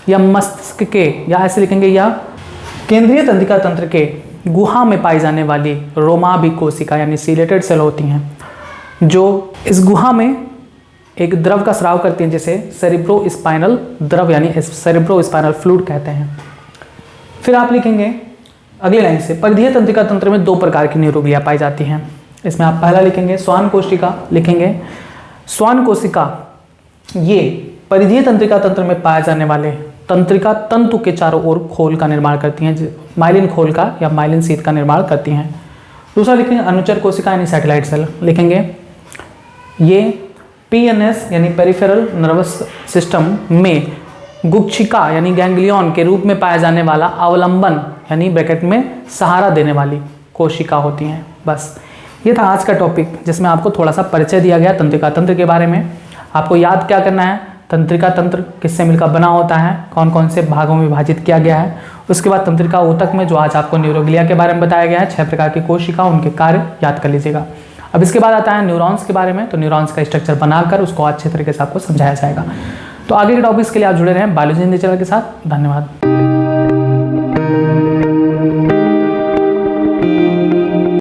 यह मस्तिष्क के या ऐसे लिखेंगे या केंद्रीय तंत्रिका तंत्र के गुहा में पाई जाने वाली रोमाभि कोशिका यानी सीलेटेड सेल होती हैं जो इस गुहा में एक द्रव का स्राव करती हैं जिसे सेरिब्रो स्पाइनल द्रव यानी सेरिब्रो स्पाइनल फ्लूइड कहते हैं। फिर आप लिखेंगे अगली लाइन से परिधीय तंत्रिका तंत्र में 2 प्रकार की न्यूरोग्लिया पाई जाती हैं। इसमें आप पहला लिखेंगे स्वान कोशिका, लिखेंगे स्वान कोशिका ये परिधीय तंत्रिका तंत्र में पाए जाने वाले तंत्रिका तंतु के चारों ओर खोल का निर्माण करती हैं, माइलिन खोल का या माइलिन शीथ का निर्माण करती हैं। दूसरा लिखेंगे अनुचर कोशिका यानी सैटेलाइट सेल, लिखेंगे ये पीएनएस यानी पेरिफेरल नर्वस सिस्टम में गुच्छिका यानी गैंग्लियन के रूप में पाया जाने वाला अवलंबन यानी ब्रैकेट में सहारा देने वाली कोशिका होती हैं। बस ये था आज का टॉपिक जिसमें आपको थोड़ा सा परिचय दिया गया तंत्रिका तंत्र के बारे में। आपको याद क्या करना है, तंत्रिका तंत्र किससे मिलकर बना होता है, कौन कौन से भागों में विभाजित किया गया है। उसके बाद तंत्रिका ऊतक में जो आज आपको न्यूरोग्लिया के बारे में बताया गया है 6 प्रकार की कोशिका, उनके कार्य याद कर लीजिएगा। अब इसके बाद आता है न्यूरॉन्स के बारे में, तो न्यूरॉन्स का स्ट्रक्चर बनाकर उसको अच्छे तरीके से आपको समझाया जाएगा। तो आगे के टॉपिक्स के लिए आप जुड़े रहें बायोलॉजी हिंदी चैनल के साथ। धन्यवाद।